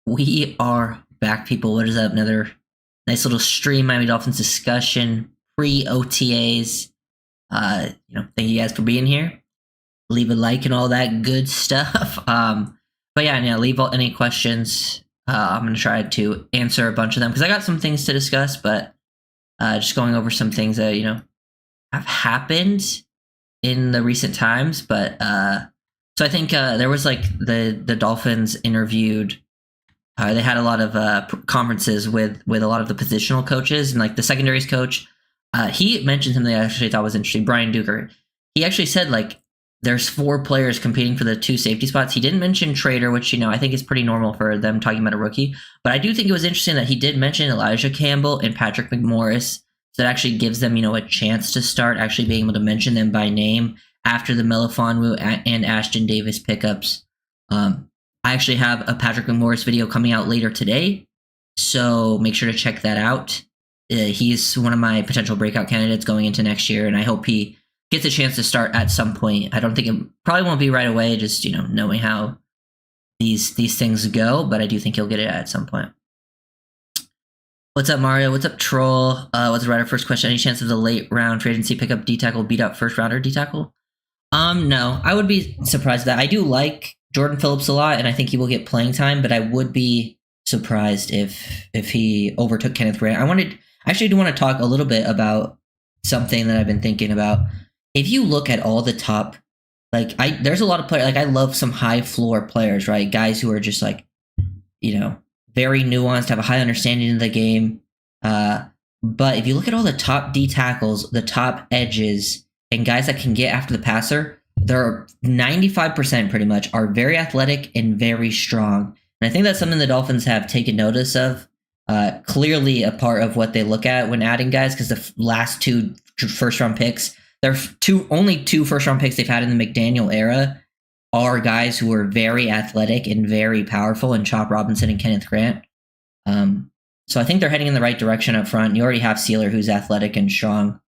We are back, people. What is up? Another nice little stream, Miami Dolphins discussion, pre-OTAs. Thank you guys for being here. Leave a like and all that good stuff. But yeah, leave any questions. I'm gonna try to answer a bunch of them because I got some things to discuss, but just going over some things that have happened in the recent times. But so I think there was like the Dolphins interviewed. They had a lot of conferences with a lot of the positional coaches, and like the secondaries coach, he mentioned something I actually thought was interesting. Brian Duker, he actually said like there's 4 players competing for the 2 safety spots. He didn't mention Trader, which I think is pretty normal for them talking about a rookie. But I do think it was interesting that he did mention Elijah Campbell and Patrick McMorris. So that actually gives them a chance to start actually being able to mention them by name after the Melifonwu and Ashton Davis pickups. I actually have a Patrick McMorris video coming out later today, so make sure to check that out. He's one of my potential breakout candidates going into next year, and I hope he gets a chance to start at some point. I don't think it probably won't be right away, just knowing how these things go, but I do think he'll get it at some point. What's up, Mario? What's up, Troll? What's the writer? First question: any chance of the late round free agency pickup D tackle beat out first rounder D tackle? No, I would be surprised that I do like Jordan Phillips a lot, and I think he will get playing time, but I would be surprised if he overtook Kenneth Grant. I actually do want to talk a little bit about something that I've been thinking about. If you look at all the top, there's a lot of players, I love some high floor players, right? Guys who are just very nuanced, have a high understanding of the game. But if you look at all the top D tackles, the top edges, and guys that can get after the passer, they're 95% pretty much are very athletic and very strong. And I think that's something the Dolphins have taken notice of. Clearly a part of what they look at when adding guys, because the last 2 first-round picks, only 2 first-round picks they've had in the McDaniel era are guys who are very athletic and very powerful, and Chop Robinson and Kenneth Grant. So I think they're heading in the right direction up front. You already have Sealer, who's athletic and strong.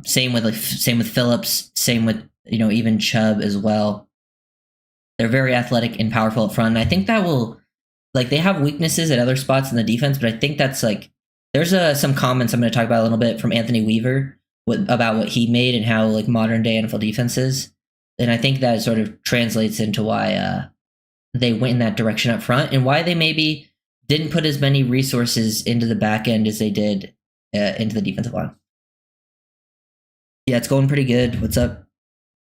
Same with Phillips. Same with even Chubb as well. They're very athletic and powerful up front. And I think that will, they have weaknesses at other spots in the defense, but I think that's there's some comments I'm going to talk about a little bit from Anthony Weaver about what he made and how modern day NFL defense is. And I think that sort of translates into why they went in that direction up front and why they maybe didn't put as many resources into the back end as they did into the defensive line. Yeah, it's going pretty good. What's up?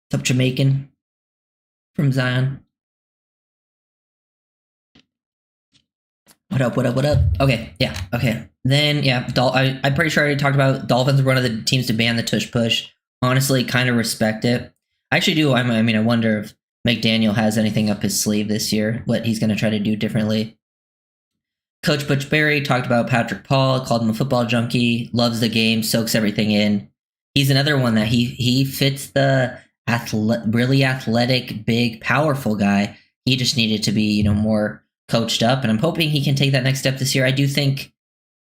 What's up, Jamaican from Zion? What up? Okay, yeah, okay. Then, yeah, I'm pretty sure I already talked about Dolphins were one of the teams to ban the tush push. Honestly, kind of respect it. I actually do. I wonder if McDaniel has anything up his sleeve this year, what he's going to try to do differently. Coach Butch Berry talked about Patrick Paul, called him a football junkie, loves the game, soaks everything in. He's another one that he fits the really athletic, big, powerful guy. He just needed to be, more coached up, and I'm hoping he can take that next step this year. I do think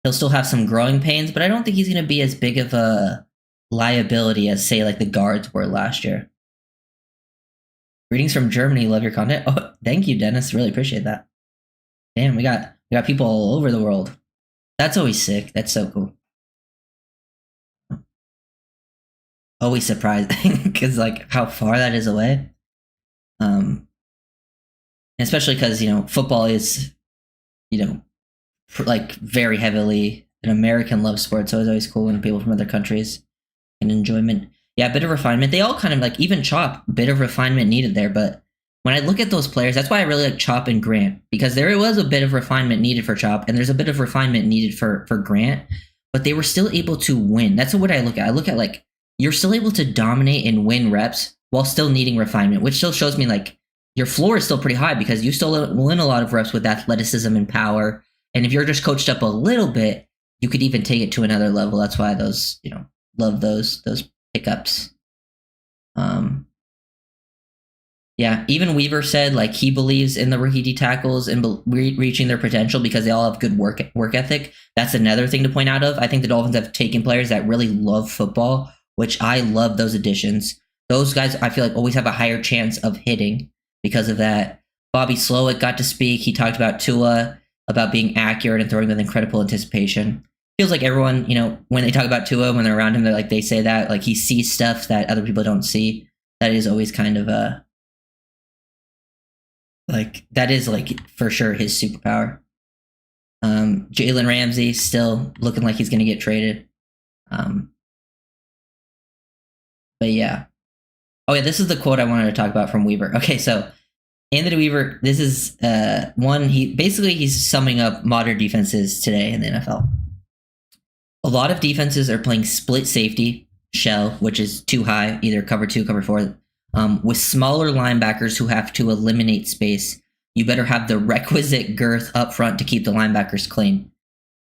he'll still have some growing pains, but I don't think he's going to be as big of a liability as, say, the guards were last year. Greetings from Germany. Love your content. Oh, thank you, Dennis. Really appreciate that. Damn, we got people all over the world. That's always sick. That's so cool. Always surprising because how far that is away. Especially because football is very heavily an American love sport, so it's always cool when people from other countries can enjoyment. Yeah, a bit of refinement. They all kind of even Chop, bit of refinement needed there. But when I look at those players, that's why I really like Chop and Grant, because there was a bit of refinement needed for Chop, and there's a bit of refinement needed for Grant, but they were still able to win. That's what I look at. I look at you're still able to dominate and win reps while still needing refinement, which still shows me your floor is still pretty high because you still win a lot of reps with athleticism and power. And if you're just coached up a little bit, you could even take it to another level. That's why those, love those pickups. Yeah, even Weaver said he believes in the rookie D tackles and reaching their potential because they all have good work ethic. That's another thing to point out of. I think the Dolphins have taken players that really love football, which I love those additions. Those guys, I feel always have a higher chance of hitting because of that. Bobby Slowick got to speak. He talked about Tua, about being accurate and throwing with incredible anticipation. Feels like everyone, when they talk about Tua, when they're around him, they say that like he sees stuff that other people don't see. That is always kind of that is for sure his superpower. Jalen Ramsey still looking like he's going to get traded. But yeah. Oh yeah, this is the quote I wanted to talk about from Weaver. Okay, so Anthony Weaver, this is he's summing up modern defenses today in the NFL. A lot of defenses are playing split safety, shell, which is too high, either cover 2, cover 4, with smaller linebackers who have to eliminate space. You better have the requisite girth up front to keep the linebackers clean,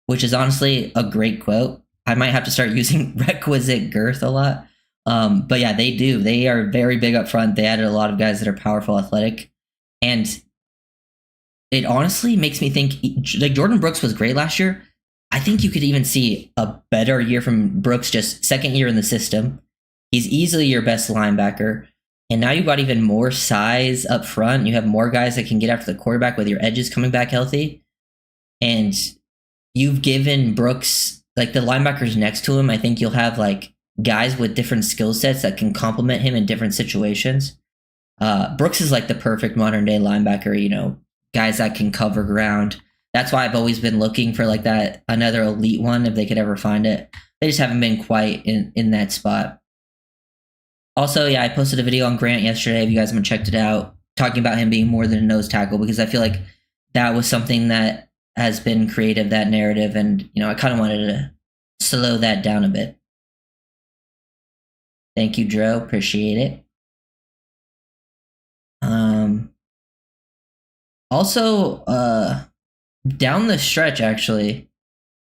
which is honestly a great quote. I might have to start using requisite girth a lot. But yeah, they do. They are very big up front. They added a lot of guys that are powerful, athletic. And it honestly makes me think, like Jordan Brooks was great last year. I think you could even see a better year from Brooks, just second year in the system. He's easily your best linebacker. And now you've got even more size up front. You have more guys that can get after the quarterback with your edges coming back healthy. And you've given Brooks, like the linebackers next to him, I think you'll have like guys with different skill sets that can complement him in different situations. Brooks is like the perfect modern day linebacker, guys that can cover ground. That's why I've always been looking for like that another elite one if they could ever find it. They just haven't been quite in that spot. Also, yeah, I posted a video on Grant yesterday. If you guys haven't checked it out, talking about him being more than a nose tackle, because I feel like that was something that has been creative, that narrative, and I kind of wanted to slow that down a bit. Thank you, Dro. Appreciate it. Also, down the stretch, actually,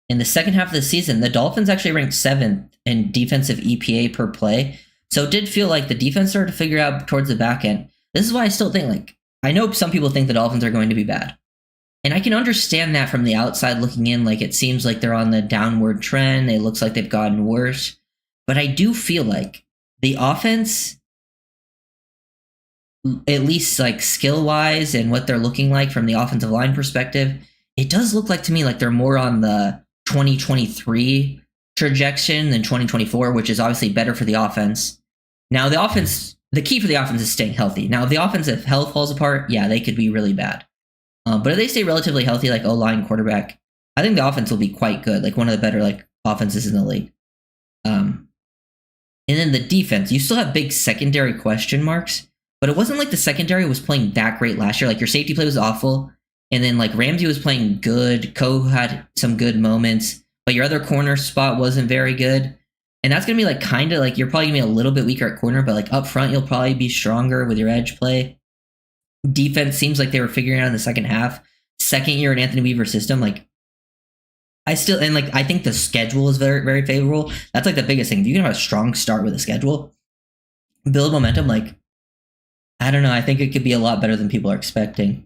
in the second half of the season, the Dolphins actually ranked 7th in defensive EPA per play. So it did feel like the defense started to figure out towards the back end. This is why I still think, I know some people think the Dolphins are going to be bad. And I can understand that from the outside looking in. It seems like they're on the downward trend. It looks like they've gotten worse. But I do feel like the offense, at least skill-wise and what they're looking like from the offensive line perspective, it does look like to me like they're more on the 2023 trajectory than 2024, which is obviously better for the offense. Now, the key for the offense is staying healthy. Now, if the offensive health falls apart, yeah, they could be really bad. But if they stay relatively healthy, like O-line, quarterback, I think the offense will be quite good, one of the better offenses in the league. And then the defense, you still have big secondary question marks, but it wasn't like the secondary was playing that great last year. Your safety play was awful, and then Ramsey was playing good. Ko had some good moments, but your other corner spot wasn't very good. And that's going to be kind of you're probably going to be a little bit weaker at corner, but up front, you'll probably be stronger with your edge play. Defense seems like they were figuring out in the second half. Second year in Anthony Weaver's system, I think the schedule is very, very favorable. That's the biggest thing. If you can have a strong start with a schedule, build momentum, I don't know. I think it could be a lot better than people are expecting.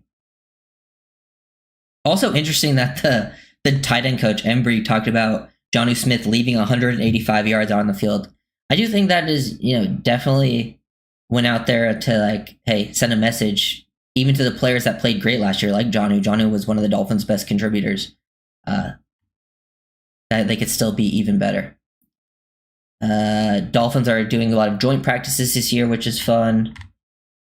Also interesting that the tight end coach, Embry, talked about Jonnu Smith leaving 185 yards on the field. I do think that is, definitely went out there to hey, send a message even to the players that played great last year, like Jonnu. Jonnu was one of the Dolphins' best contributors. That they could still be even better. Dolphins are doing a lot of joint practices this year, which is fun.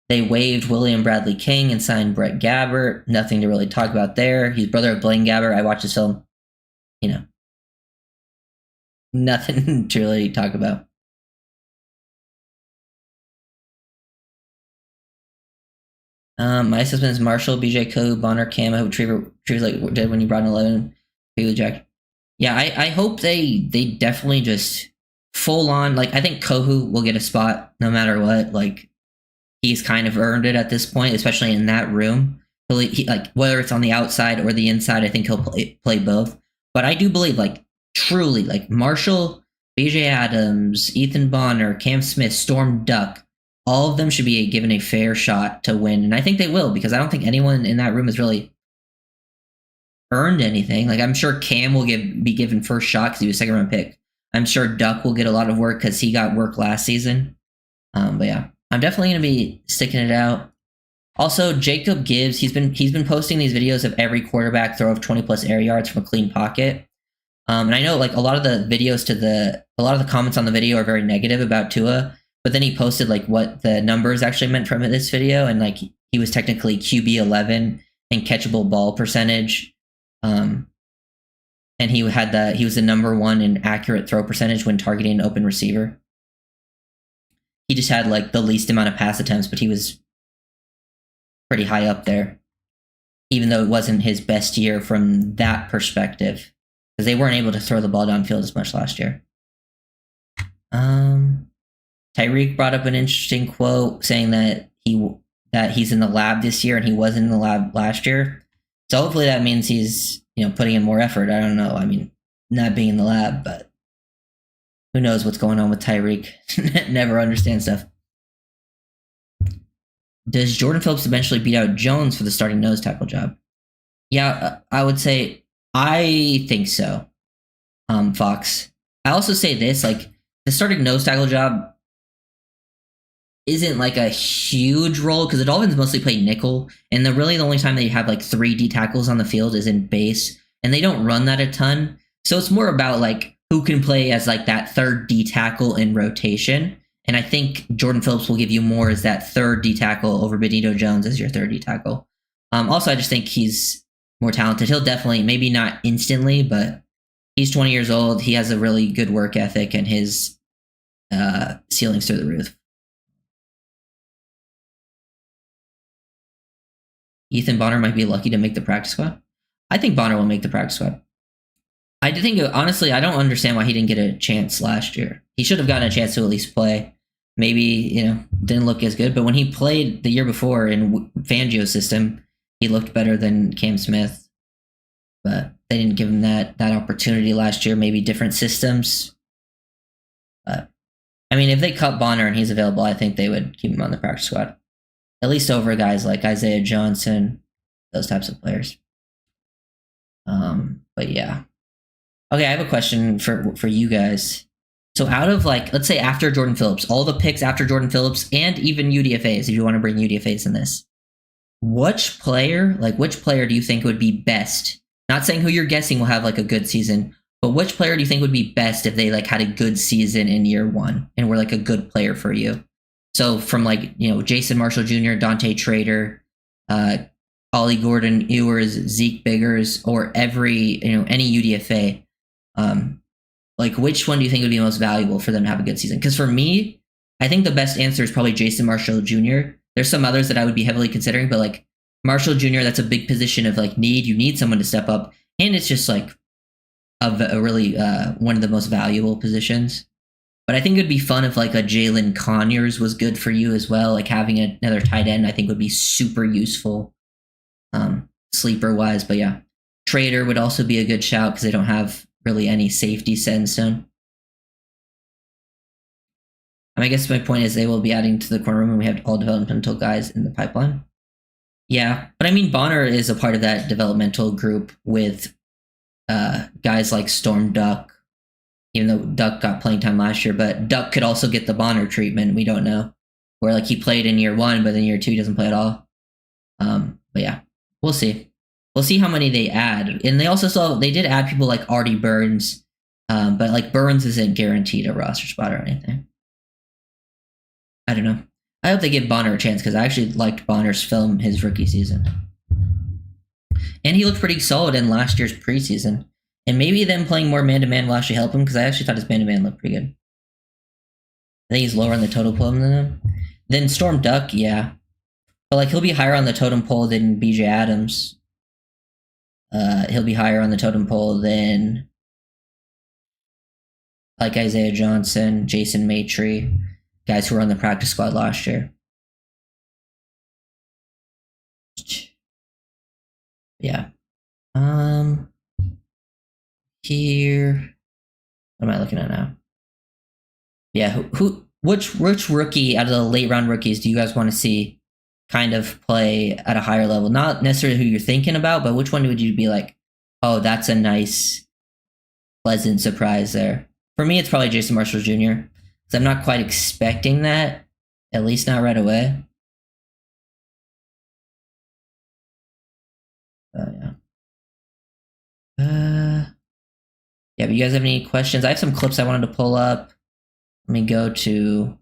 They waived William Bradley King and signed Brett Gabbert. Nothing to really talk about there. He's brother of Blaine Gabbert. I watched his film. Nothing to really talk about. My assessment is Marshall, BJ Coe, Bonner, Cam. I hope Trevor did when you brought in 11. Jack. Yeah, I hope they definitely just full on. I think Kohu will get a spot no matter what. He's kind of earned it at this point, especially in that room. He, whether it's on the outside or the inside, I think he'll play both. But I do believe, truly, Marshall, BJ Adams, Ethan Bonner, Cam Smith, Storm Duck, all of them should be given a fair shot to win. And I think they will, because I don't think anyone in that room has really earned anything. I'm sure Cam will be given first shot because he was a second-round pick. I'm sure Duck will get a lot of work because he got work last season. But yeah, I'm definitely going to be sticking it out. Also, Jacob Gibbs, he's been posting these videos of every quarterback throw of 20+ air yards from a clean pocket. And I know like a lot of the comments on the video are very negative about Tua, but then he posted like what the numbers actually meant from this video, and like he was technically QB 11 in catchable ball percentage, and he was the number 1 in accurate throw percentage when targeting an open receiver. He just had like the least amount of pass attempts, but he was pretty high up there, even though it wasn't his best year from that perspective, because they weren't able to throw the ball downfield as much last year. Tyreek brought up an interesting quote saying that he's in the lab this year and he wasn't in the lab last year. So hopefully that means he's putting in more effort. I don't know. I mean, not being in the lab, but who knows what's going on with Tyreek? Never understand stuff. Does Jordan Phillips eventually beat out Jones for the starting nose tackle job? Yeah, I would say I think so. Fox. I also say this, like the starting nose tackle job isn't like a huge role because the Dolphins mostly play nickel, and the only time they have like 3 D tackles on the field is in base, and they don't run that a ton. So it's more about like who can play as like that 3rd D tackle in rotation. And I think Jordan Phillips will give you more as that 3rd D tackle over Benito Jones as your 3rd D tackle. Also, I just think he's more talented. He'll definitely, maybe not instantly, but he's 20 years old. He has a really good work ethic, and his ceiling's through the roof. Ethan Bonner might be lucky to make the practice squad. I think Bonner will make the practice squad. I think, honestly, I don't understand why he didn't get a chance last year. He should have gotten a chance to at least play. Maybe, didn't look as good, but when he played the year before in Fangio's system, he looked better than Cam Smith. But they didn't give him that opportunity last year. Maybe different systems. But I mean, if they cut Bonner and he's available, I think they would keep him on the practice squad. At least over guys like Isaiah Johnson, those types of players. But yeah. Okay, I have a question for you guys. So out of like, let's say after Jordan Phillips, all the picks after Jordan Phillips, and even UDFAs, if you want to bring UDFAs in this, which player do you think would be best? Not saying who you're guessing will have like a good season, but which player do you think would be best if they like had a good season in year 1 and were like a good player for you? So from like, Jason Marshall Jr., Dante Trader, Ollie Gordon Ewers, Zeke Biggers, or any UDFA, like which one do you think would be most valuable for them to have a good season? Because for me, I think the best answer is probably Jason Marshall Jr. There's some others that I would be heavily considering, but like Marshall Jr., that's a big position of like need. You need someone to step up, and it's just like a really one of the most valuable positions. But I think it'd be fun if like a Jalen Conyers was good for you as well. Like having another tight end, I think would be super useful, sleeper wise. But yeah, Trader would also be a good shout because they don't have really any safety set in stone. I guess my point is they will be adding to the corner room, and we have all developmental guys in the pipeline. Yeah, but I mean Bonner is a part of that developmental group with guys like Storm Duck. Even though Duck got playing time last year, but Duck could also get the Bonner treatment. We don't know, where like he played in year 1, but then year 2 he doesn't play at all. But yeah, we'll see. We'll see how many they add, and they did add people like Artie Burns, but like Burns isn't guaranteed a roster spot or anything. I don't know. I hope they give Bonner a chance because I actually liked Bonner's film his rookie season, and he looked pretty solid in last year's preseason. And maybe them playing more man-to-man will actually help him because I actually thought his man-to-man looked pretty good. I think he's lower on the totem pole than him. Then Storm Duck, yeah. But like he'll be higher on the totem pole than BJ Adams. He'll be higher on the totem pole than like Isaiah Johnson, Jason Maitre, guys who were on the practice squad last year. Yeah. Here, what am I looking at now? Yeah, which rookie out of the late round rookies do you guys want to see kind of play at a higher level? Not necessarily who you're thinking about, but which one would you be like, oh, that's a nice, pleasant surprise there? For me, it's probably Jason Marshall Jr. because I'm not quite expecting that, at least not right away. Yeah, but you guys have any questions? I have some clips I wanted to pull up. Let me go to.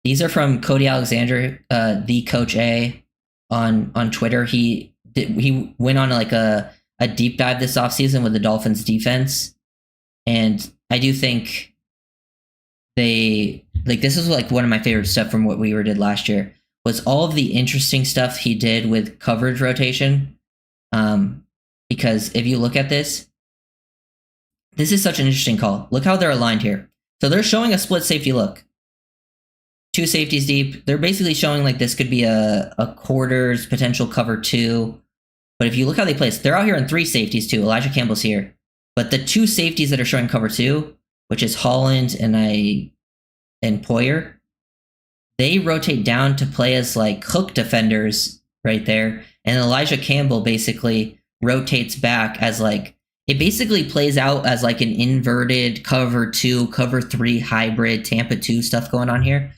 These are from Cody Alexander, the Coach A, on Twitter. He went on like a deep dive this offseason with the Dolphins defense, and I do think they like this is like one of my favorite stuff from what Weaver did last year was all of the interesting stuff he did with coverage rotation. Because if you look at this is such an interesting call. Look how they're aligned here. So they're showing a split safety look. 2 safeties deep. They're basically showing like this could be a quarters potential cover 2. But if you look how they place, they're out here in 3 safeties too. Elijah Campbell's here. But the 2 safeties that are showing cover 2, which is Holland and Poyer, they rotate down to play as like hook defenders right there. And Elijah Campbell basically rotates back as like, it basically plays out as like an inverted cover 2, cover 3 hybrid Tampa 2 stuff going on here.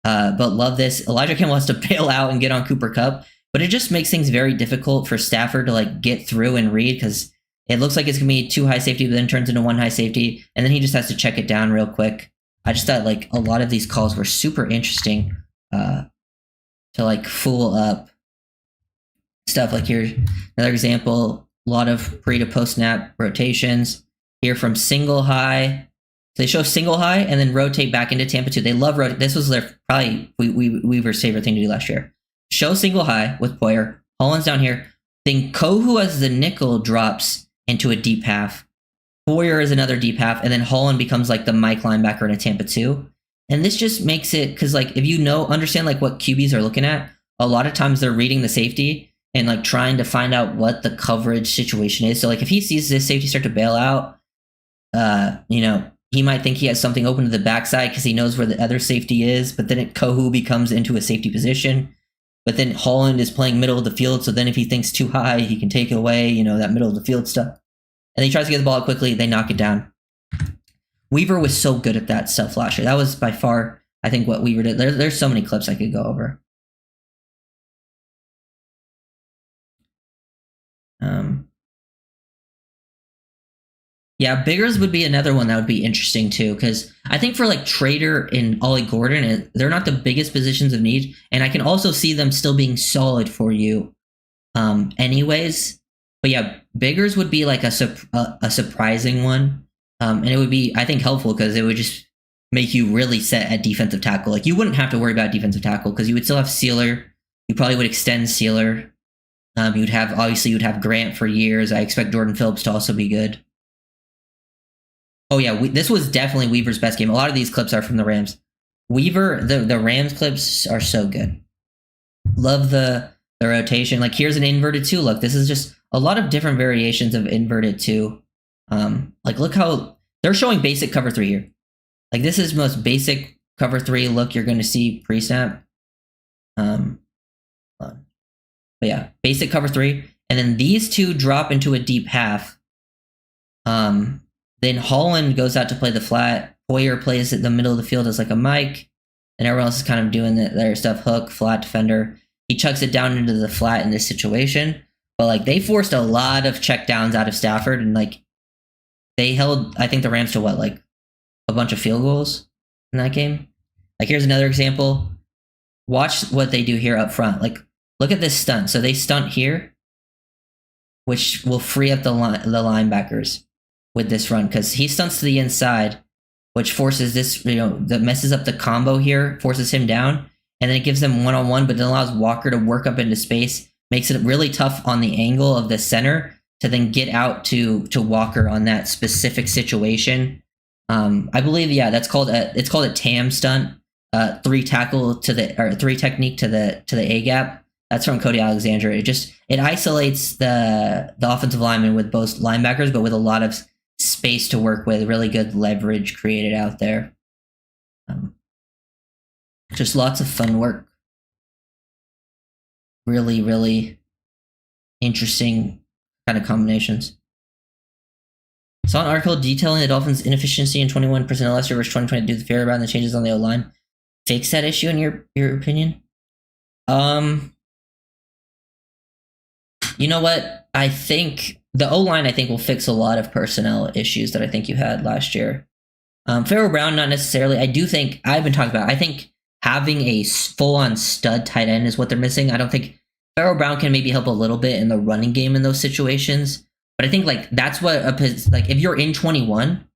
But love this. Elijah Campbell has to bail out and get on Cooper Kupp, but it just makes things very difficult for Stafford to like get through and read because it looks like it's gonna be 2 high safety, but then turns into 1 high safety, and then he just has to check it down real quick. I just thought like a lot of these calls were super interesting to like fool up stuff. Like here's another example. A lot of pre to post snap rotations here from single high. They show single high and then rotate back into Tampa 2. They love rotate. This was their probably Weaver's favorite thing to do last year. Show single high with Poyer. Holland's down here. Then Kohu as the nickel drops into a deep half. Poyer is another deep half, and then Holland becomes like the Mike linebacker in a Tampa 2. And this just makes it because like if you understand like what QBs are looking at, a lot of times they're reading the safety and like trying to find out what the coverage situation is. So like if he sees this safety start to bail out, he might think he has something open to the backside because he knows where the other safety is, but then Kohu becomes into a safety position. But then Holland is playing middle of the field, so then if he thinks too high, he can take it away, that middle of the field stuff. And he tries to get the ball out quickly, they knock it down. Weaver was so good at that stuff last year. That was by far, I think, what Weaver did. There's so many clips I could go over. Yeah, Biggers would be another one that would be interesting too, because I think for like Trader and Ollie Gordon, they're not the biggest positions of need, and I can also see them still being solid for you, anyways. But yeah, Biggers would be like a surprising one, and it would be, I think, helpful because it would just make you really set at defensive tackle. Like you wouldn't have to worry about defensive tackle because you would still have Sealer. You probably would extend Sealer. You'd have Grant for years. I expect Jordan Phillips to also be good. Oh yeah, this was definitely Weaver's best game. A lot of these clips are from the Rams. Weaver, the Rams clips are so good. Love the rotation. Like here's an inverted 2 look. This is just a lot of different variations of inverted 2. Like look how they're showing basic cover 3 here. Like this is most basic cover 3 look you're going to see pre-snap. But yeah, basic cover 3, and then these 2 drop into a deep half. Then Holland goes out to play the flat. Poyer plays at the middle of the field as like a Mike. And everyone else is kind of doing their stuff. Hook, flat defender. He chucks it down into the flat in this situation. But like they forced a lot of check downs out of Stafford. And like they held, I think, the Rams to what? Like a bunch of field goals in that game. Like here's another example. Watch what they do here up front. Like look at this stunt. So they stunt here, which will free up the linebackers with this run because he stunts to the inside, which forces this, that messes up the combo here, forces him down, and then it gives them one-on-one, but then allows Walker to work up into space, makes it really tough on the angle of the center to then get out to Walker on that specific situation. I believe, yeah, it's called a TAM stunt, 3 technique to the A gap. That's from Cody Alexander. It isolates the offensive lineman with both linebackers, but with a lot of space to work with, really good leverage created out there. Just lots of fun work. Really, really interesting kind of combinations. Saw an article detailing the Dolphins' inefficiency in 21% last year versus 2020 due to the fair about and the changes on the O-line. Fix that issue in your opinion? You know what? I think the O-line, I think, will fix a lot of personnel issues that I think you had last year. Pharaoh Brown, not necessarily. I do think, I've been talking about, I think having a full-on stud tight end is what they're missing. I don't think Pharaoh Brown can maybe help a little bit in the running game in those situations. But I think like that's what like if you're in 21,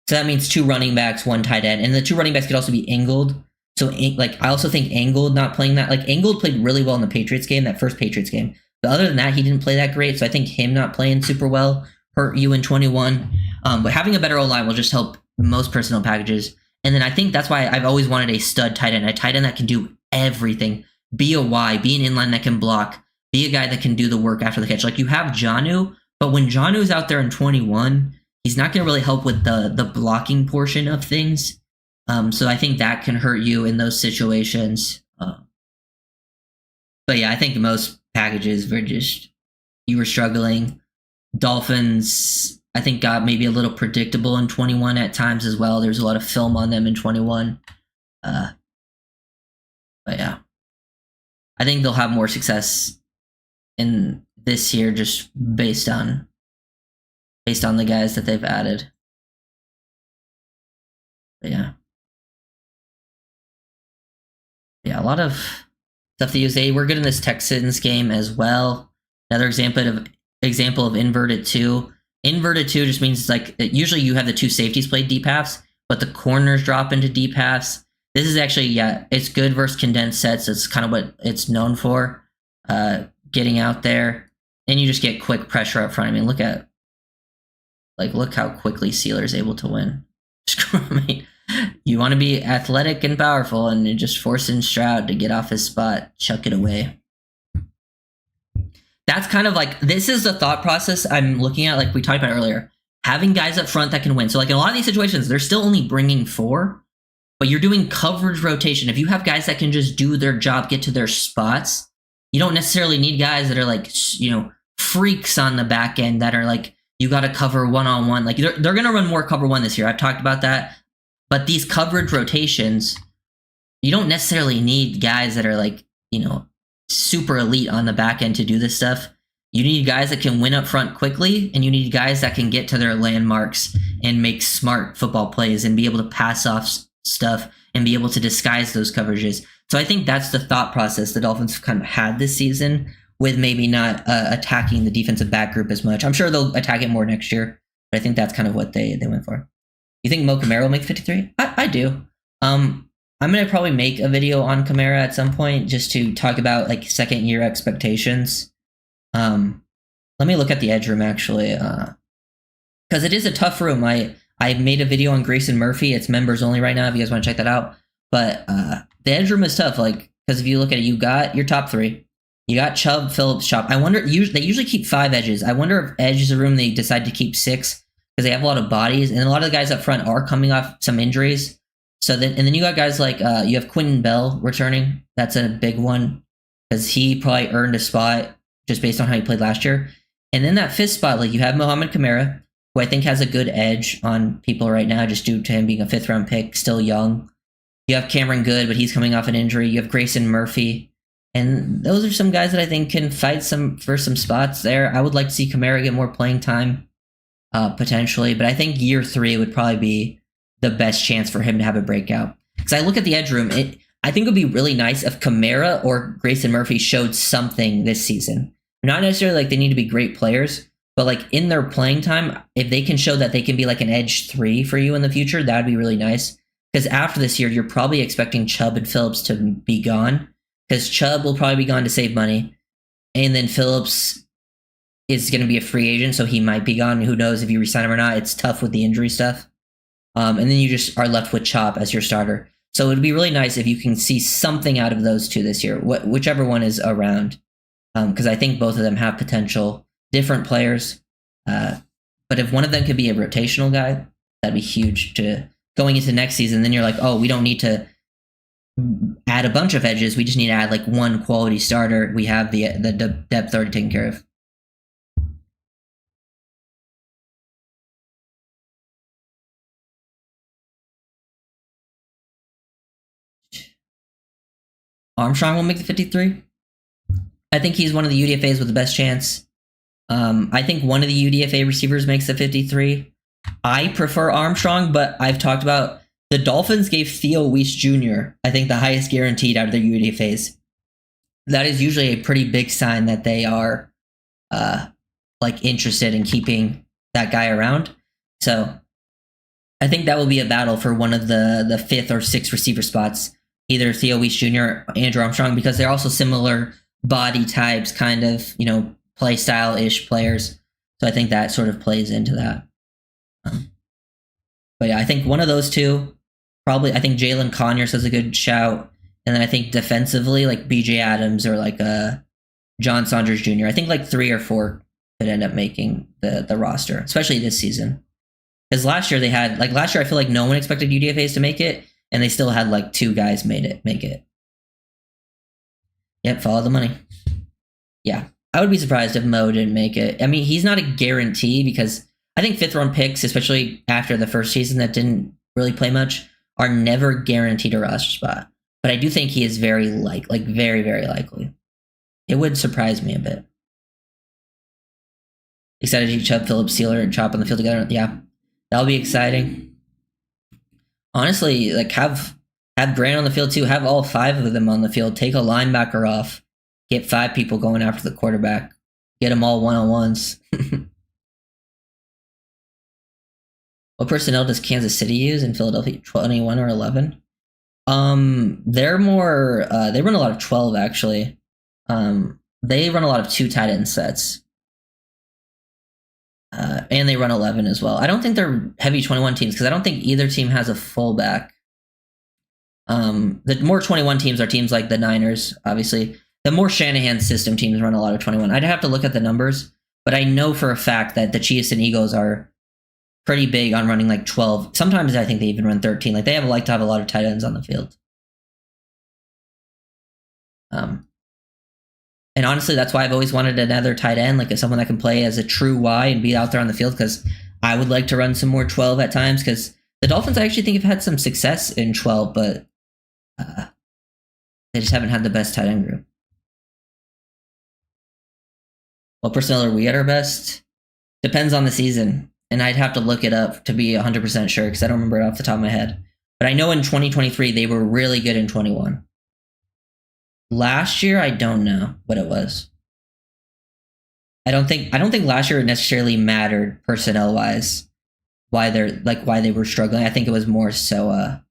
so that means 2 running backs, 1 tight end, and the 2 running backs could also be angled. So like I also think Angled not playing that, like Angled played really well in the Patriots game, that first Patriots game. But other than that, he didn't play that great. So I think him not playing super well hurt you in 21. But having a better O-line will just help most personnel packages. And then I think that's why I've always wanted a stud tight end, a tight end that can do everything. Be a Y, be an inline that can block, be a guy that can do the work after the catch. Like you have Jonnu, but when Jonnu's out there in 21, he's not going to really help with the blocking portion of things. So I think that can hurt you in those situations. But yeah, I think most packages were just, you were struggling. Dolphins, I think, got maybe a little predictable in 21 at times as well. There's a lot of film on them in 21. But yeah, I think they'll have more success in this year just based on the guys that they've added. But yeah. Yeah, a lot of stuff to use. We're good in this Texans game as well. Another example of inverted 2. Inverted 2 just means like usually you have the 2 safeties play deep halves, but the corners drop into deep halves. This is actually, yeah, it's good versus condensed sets. It's kind of what it's known for, getting out there, and you just get quick pressure up front. I mean, look how quickly Sealer's able to win. I mean, you want to be athletic and powerful, and you're just forcing Stroud to get off his spot, chuck it away. That's kind of like, this is the thought process I'm looking at, like we talked about earlier. Having guys up front that can win. So like in a lot of these situations, they're still only bringing 4, but you're doing coverage rotation. If you have guys that can just do their job, get to their spots, you don't necessarily need guys that are like, you know, freaks on the back end that are like, you got to cover one-on-one. Like they're going to run more cover 1 this year. I've talked about that. But these coverage rotations, you don't necessarily need guys that are like, you know, super elite on the back end to do this stuff. You need guys that can win up front quickly, and you need guys that can get to their landmarks and make smart football plays and be able to pass off stuff and be able to disguise those coverages. So I think that's the thought process the Dolphins kind of had this season, with maybe not attacking the defensive back group as much. I'm sure they'll attack it more next year, but I think that's kind of what they went for. You think Mo Kamara will make 53? I do. I'm going to probably make a video on Kamara at some point just to talk about like second year expectations. Let me look at the edge room actually, because it is a tough room. I made a video on Grayson Murphy. It's members only right now if you guys want to check that out. But the edge room is tough, like, because if you look at it, you got your top 3. You got Chubb, Phillips, Chop. I wonder, they usually keep 5 edges. I wonder if edge is a room they decide to keep 6 because they have a lot of bodies, and a lot of the guys up front are coming off some injuries. So then, and then you got guys like you have Quentin Bell returning. That's a big one because he probably earned a spot just based on how he played last year. And then that 5th spot, like you have Mohamed Kamara, who I think has a good edge on people right now, just due to him being a 5th round pick, still young. You have Cameron Good, but he's coming off an injury. You have Grayson Murphy. And those are some guys that I think can fight for some spots there. I would like to see Kamara get more playing time, potentially. But I think year 3 would probably be the best chance for him to have a breakout. Because I look at the edge room, I think it would be really nice if Kamara or Grayson Murphy showed something this season. Not necessarily like they need to be great players, but like in their playing time, if they can show that they can be like an edge 3 for you in the future, that would be really nice. Because after this year, you're probably expecting Chubb and Phillips to be gone. Because Chubb will probably be gone to save money. And then Phillips is going to be a free agent, so he might be gone. Who knows if you resign him or not. It's tough with the injury stuff. And then you just are left with Chop as your starter. So it would be really nice if you can see something out of those 2 this year, whichever one is around. Because I think both of them have potential. Different players. But if one of them could be a rotational guy, that'd be huge to going into next season. Then you're like, oh, we don't need to add a bunch of edges. We just need to add like one quality starter. We have the depth already taken care of. Armstrong will make the 53. I think he's one of the UDFAs with the best chance. I think one of the UDFA receivers makes the 53. I prefer Armstrong, but I've talked about the Dolphins gave Theo Weiss Jr., I think, the highest guaranteed out of their UDFAs. That is usually a pretty big sign that they are interested in keeping that guy around. So I think that will be a battle for one of the 5th or 6th receiver spots, either Theo Weiss Jr. or Andrew Armstrong, because they're also similar body types, kind of, play style-ish players. So I think that sort of plays into that. But yeah, I think one of those two, probably, I think Jalen Conyers has a good shout. And then I think defensively, like BJ Adams or like John Saunders Jr. I think like 3 or 4 could end up making the roster, especially this season. Because last year I feel like no one expected UDFAs to make it, and they still had like 2 guys make it. Yep, follow the money. Yeah, I would be surprised if Mo didn't make it. I mean, he's not a guarantee because I think 5th round picks, especially after the first season that didn't really play much, are never guaranteed a roster spot. But I do think he is very very, very likely. It would surprise me a bit. Excited to see Chubb, Phillips, Sealer, and Chop on the field together. Yeah, that'll be exciting. Honestly, like have Grant on the field too. Have all 5 of them on the field. Take a linebacker off. Get 5 people going after the quarterback. Get them all one-on-ones. What personnel does Kansas City use in Philadelphia? 21 or 11? They're more. They run a lot of 12 actually. They run a lot of 2 tight end sets. And they run 11 as well. I don't think they're heavy 21 teams because I don't think either team has a fullback. The more 21 teams are teams like the Niners, obviously. The more Shanahan system teams run a lot of 21. I'd have to look at the numbers, but I know for a fact that the Chiefs and Eagles are pretty big on running like 12. Sometimes I think they even run 13. Like they like to have a lot of tight ends on the field. And honestly, that's why I've always wanted another tight end, like someone that can play as a true Y and be out there on the field, because I would like to run some more 12 at times, because the Dolphins I actually think have had some success in 12, but they just haven't had the best tight end group. What personnel are we at our best? Depends on the season, and I'd have to look it up to be 100% sure because I don't remember it off the top of my head. But I know in 2023 they were really good in 21. Last year, I don't know what it was. I don't think last year it necessarily mattered personnel wise why they were struggling. I think it was more so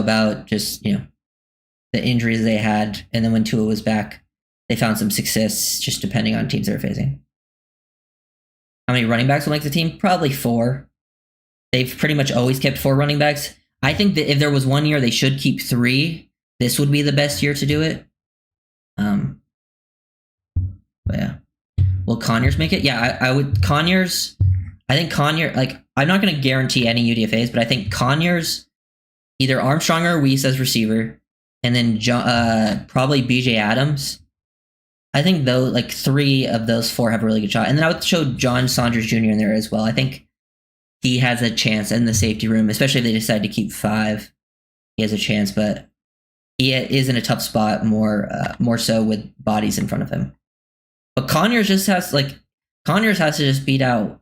about just, the injuries they had, and then when Tua was back, they found some success just depending on teams they're facing. How many running backs will make the team? Probably 4. They've pretty much always kept 4 running backs. I think that if there was one year they should keep 3, this would be the best year to do it. But yeah. Will Conyers make it? Yeah, I would. Conyers, I think Conyers, I'm not going to guarantee any UDFAs, but I think Conyers, either Armstrong or Weiss as receiver, and then probably BJ Adams. I think though, 3 of those 4 have a really good shot. And then I would show John Saunders Jr. in there as well. I think he has a chance in the safety room, especially if they decide to keep 5. He has a chance, but he is in a tough spot more so with bodies in front of him. But Conyers has to just beat out,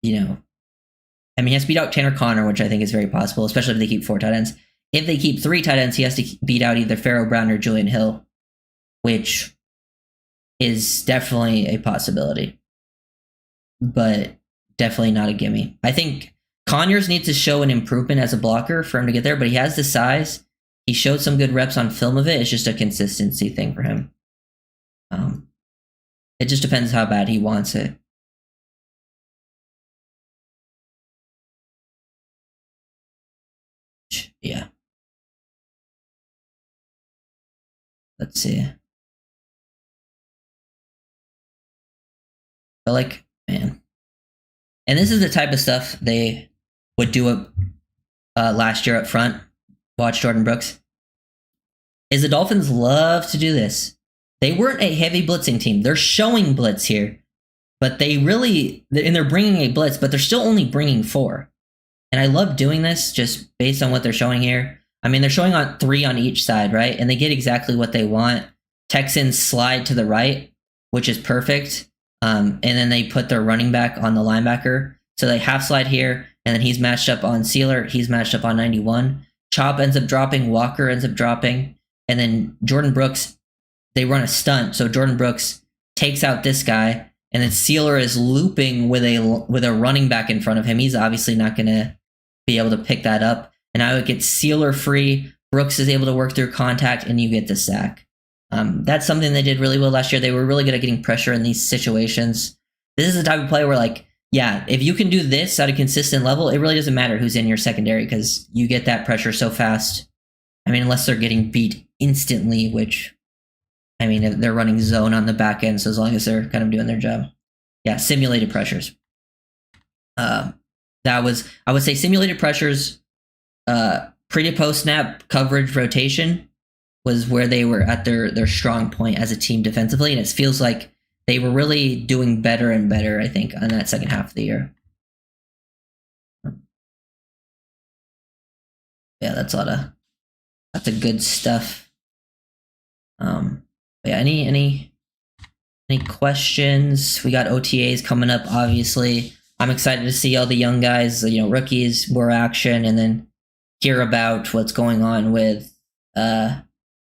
he has to beat out Tanner Conner, which I think is very possible, especially if they keep 4 tight ends. If they keep 3 tight ends, he has to beat out either Pharaoh Brown or Julian Hill, which is definitely a possibility. But definitely not a gimme. I think Conyers needs to show an improvement as a blocker for him to get there, but he has the size. He showed some good reps on film of it. It's just a consistency thing for him. It just depends how bad he wants it. Yeah. Let's see. But man. And this is the type of stuff they would do last year up front. Watch Jordan Brooks. Is the Dolphins love to do this. They weren't a heavy blitzing team. They're showing blitz here. But they're bringing a blitz, but they're still only bringing 4. And I love doing this just based on what they're showing here. I mean, they're showing on 3 on each side, right? And they get exactly what they want. Texans slide to the right, which is perfect. And then they put their running back on the linebacker. So they half slide here, and then he's matched up on Sealer. He's matched up on 91. Chop ends up dropping. Walker ends up dropping. And then Jordan Brooks, they run a stunt. So Jordan Brooks takes out this guy, and then Sealer is looping with a running back in front of him. He's obviously not going to be able to pick that up. And I would get Sealer free. Brooks is able to work through contact, and you get the sack. That's something they did really well last year. They were really good at getting pressure in these situations. This is the type of play where, like, yeah, if you can do this at a consistent level, it really doesn't matter who's in your secondary because you get that pressure so fast. I mean, unless they're getting beat instantly, which, I mean, they're running zone on the back end, so as long as they're kind of doing their job. Yeah, simulated pressures. I would say simulated pressures, pre to post snap coverage rotation was where they were at their strong point as a team defensively, and it feels like they were really doing better and better, I think, on that second half of the year. Yeah, that's a good stuff. Yeah, any questions? We got OTAs coming up, obviously. I'm excited to see all the young guys, rookies, more action, and then hear about what's going on with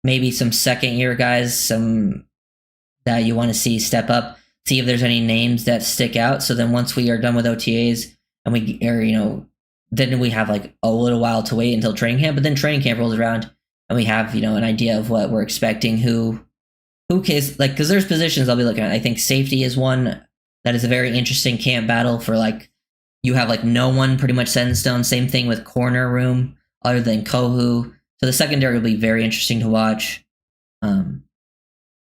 maybe some second-year guys, some that you want to see step up, see if there's any names that stick out. So then once we are done with OTAs and then we have like a little while to wait until training camp, but then training camp rolls around and we have, an idea of what we're expecting, who cares, like, because there's positions I'll be looking at. I think safety is one that is a very interesting camp battle for, like, you have like no one pretty much set in stone. Same thing with corner room other than Kohu. So the secondary will be very interesting to watch.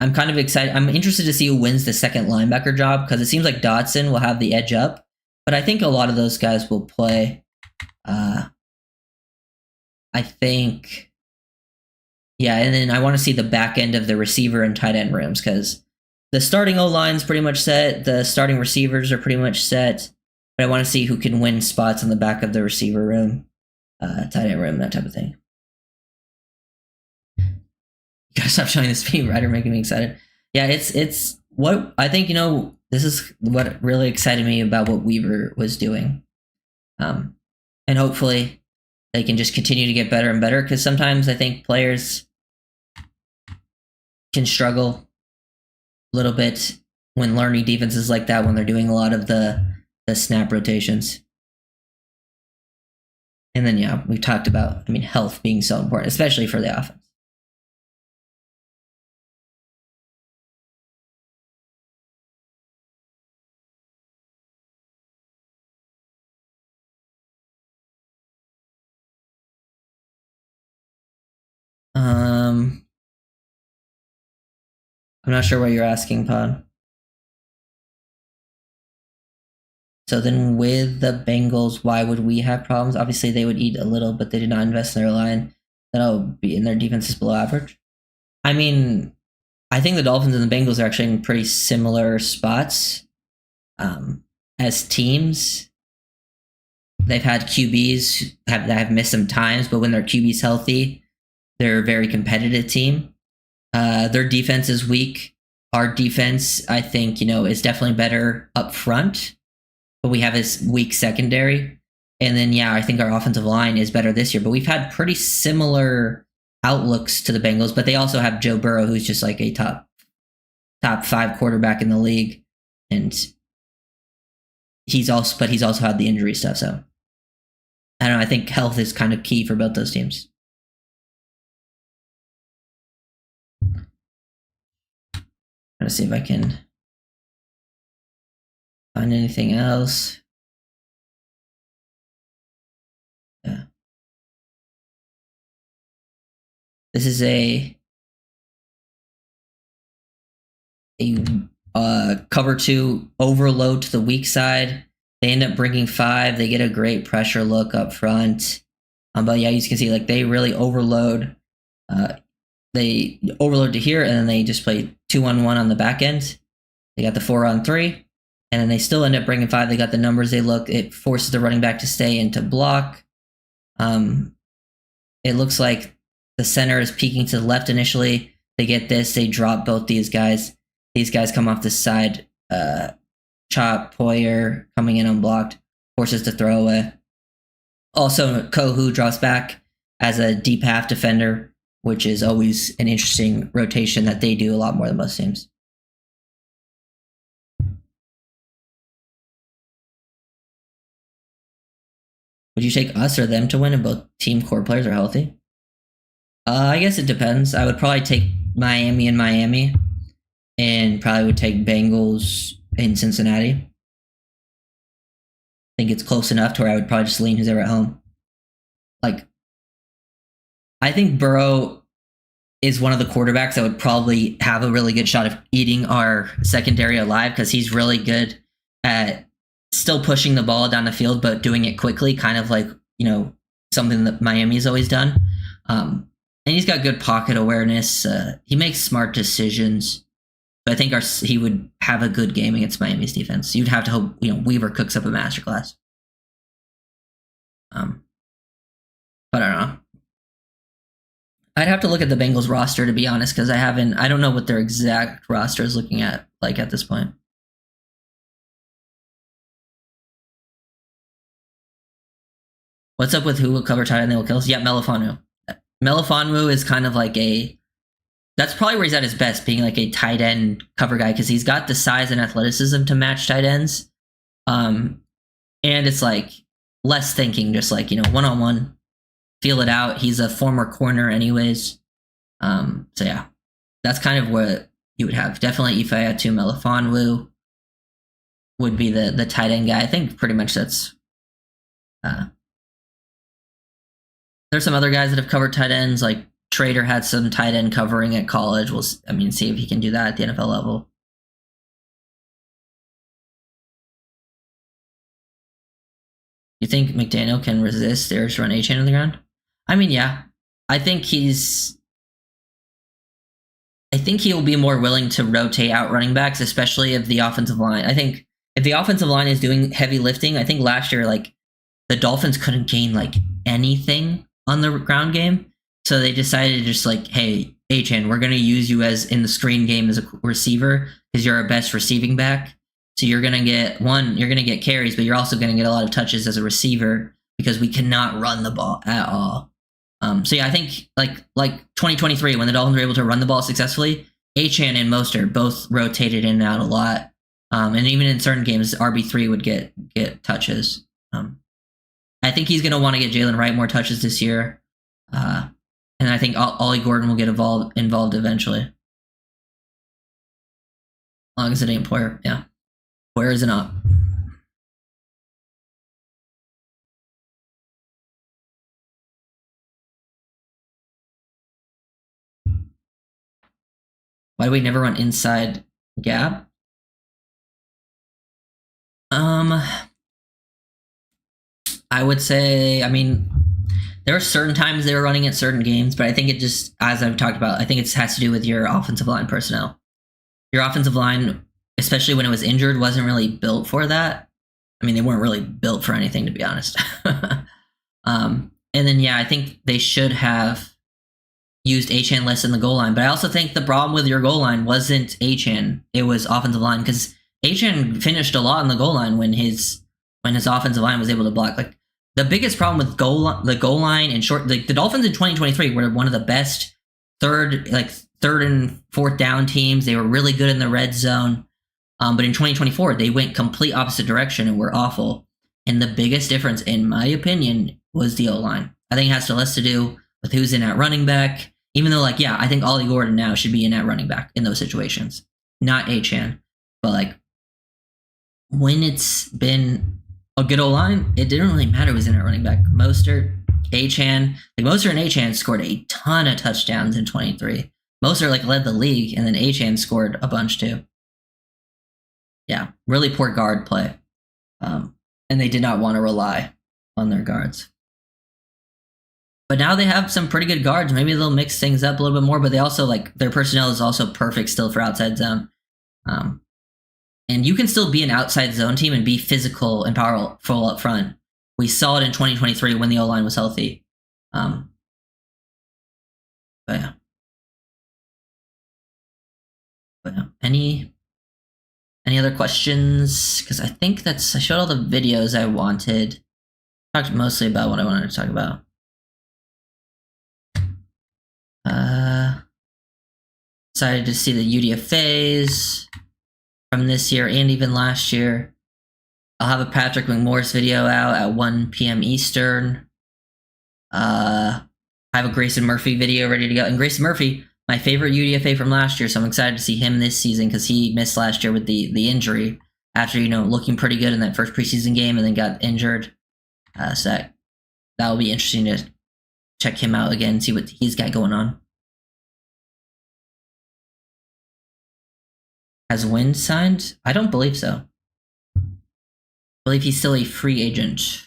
I'm kind of excited. I'm interested to see who wins the second linebacker job because it seems like Dotson will have the edge up, but I think a lot of those guys will play. I think, yeah, and then I want to see the back end of the receiver and tight end rooms because the starting O-line's pretty much set. The starting receivers are pretty much set, but I want to see who can win spots on the back of the receiver room, tight end room, that type of thing. You gotta stop showing the speed rider, making me excited. Yeah, it's what I think, this is what really excited me about what Weaver was doing. And hopefully they can just continue to get better and better because sometimes I think players can struggle a little bit when learning defenses like that, when they're doing a lot of the snap rotations. And then, yeah, we talked about, health being so important, especially for the offense. I'm not sure what you're asking, Pod. So then with the Bengals, why would we have problems? Obviously, they would eat a little, but they did not invest in their line. That'll be in their defense is below average. I think the Dolphins and the Bengals are actually in pretty similar spots as teams. They've had QBs that have missed some times, but when their QB's healthy, they're a very competitive team. Their defense is weak. Our defense, I think, is definitely better up front, but we have this weak secondary. And then, yeah, I think our offensive line is better this year, but we've had pretty similar outlooks to the Bengals, but they also have Joe Burrow, who's just like a top 5 quarterback in the league. And he's also had the injury stuff. So I don't know. I think health is kind of key for both those teams. I'm gonna see if I can find anything else. Yeah. This is a cover 2 overload to the weak side. They end up bringing 5. They get a great pressure look up front. But yeah, you can see like they really overload. They overload to here, and then they just play 2-on-1 on the back end. They got the 4-on-3, and then they still end up bringing 5. They got the numbers they look. It forces the running back to stay into block. It looks like the center is peeking to the left initially. They get this. They drop both these guys. These guys come off the side. Chop Poyer coming in unblocked, forces to throw away. Also, Kohu drops back as a deep half defender, which is always an interesting rotation that they do a lot more than most teams. Would you take us or them to win if both team core players are healthy? I guess it depends. I would probably take Miami and probably would take Bengals in Cincinnati. I think it's close enough to where I would probably just lean who's ever at home. Like, I think Burrow is one of the quarterbacks that would probably have a really good shot of eating our secondary alive because he's really good at still pushing the ball down the field, but doing it quickly, kind of like, something that Miami's always done. And he's got good pocket awareness. He makes smart decisions. But I think he would have a good game against Miami's defense. You'd have to hope, Weaver cooks up a masterclass. But I don't know. I'd have to look at the Bengals roster, to be honest, because I don't know what their exact roster is looking at this point. What's up with who will cover tight end they will kill? Yeah, Melifonwu. Melifonwu is kind of like that's probably where he's at his best, being like a tight end cover guy, because he's got the size and athleticism to match tight ends. And it's like less thinking, just like, one-on-one, feel it out. He's a former corner anyways. So yeah, that's kind of what you would have. Definitely Ife Atu Melifonwu would be the tight end guy. I think pretty much that's there's some other guys that have covered tight ends, like Trader had some tight end covering at college. We'll see if he can do that at the NFL level. You think McDaniel can resist Eric's run A-chain on the ground? Yeah. I think he'll be more willing to rotate out running backs, especially if the offensive line. I think if the offensive line is doing heavy lifting, I think last year, the Dolphins couldn't gain anything on the ground game. So they decided to just hey, A-Chan, we're going to use you as in the screen game as a receiver because you're our best receiving back. So you're going to get carries, but you're also going to get a lot of touches as a receiver because we cannot run the ball at all. So yeah, I think like 2023 when the Dolphins were able to run the ball successfully, A-Chan and Mostert both rotated in and out a lot. And even in certain games, RB3 would get touches. I think he's going to want to get Jalen Wright more touches this year. And I think Ollie Gordon will get involved eventually. As long as it ain't Poyer. Yeah. Poyer is an op. Why do we never run inside gap? I would say, there are certain times they were running at certain games, but I think it just, as I've talked about, I think it has to do with your offensive line personnel. Your offensive line, especially when it was injured, wasn't really built for that. They weren't really built for anything, to be honest. And then, yeah, I think they should have used A-Chan less in the goal line. But I also think the problem with your goal line wasn't A-Chan. It was offensive line, because A-Chan finished a lot in the goal line when his offensive line was able to block. The biggest problem with the goal line and short, the Dolphins in 2023 were one of the best third and fourth down teams. They were really good in the red zone. But in 2024, they went complete opposite direction and were awful. And the biggest difference, in my opinion, was the O-line. I think it has less to do with who's in at running back. Even though, I think Ollie Gordon now should be in at running back in those situations. Not A-Chan. But, when it's been a good O-line, it didn't really matter who was in at running back. Mostert, A-Chan. Mostert and A-Chan scored a ton of touchdowns in 23. Mostert, led the league, and then A-Chan scored a bunch, too. Yeah, really poor guard play. And they did not want to rely on their guards. But now they have some pretty good guards. Maybe they'll mix things up a little bit more, but they also, their personnel is also perfect still for outside zone. And you can still be an outside zone team and be physical and powerful up front. We saw it in 2023 when the O-line was healthy. But yeah. But any other questions? Because I think I showed all the videos I wanted. Talked mostly about what I wanted to talk about. Excited to see the UDFAs from this year and even last year. I'll have a Patrick McMorris video out at 1 p.m. Eastern. I have a Grayson Murphy video ready to go. And Grayson Murphy, my favorite UDFA from last year, so I'm excited to see him this season because he missed last year with the injury after, looking pretty good in that first preseason game and then got injured. So that will be interesting to check him out again, see what he's got going on. Has Wynn signed? I don't believe so. I believe he's still a free agent.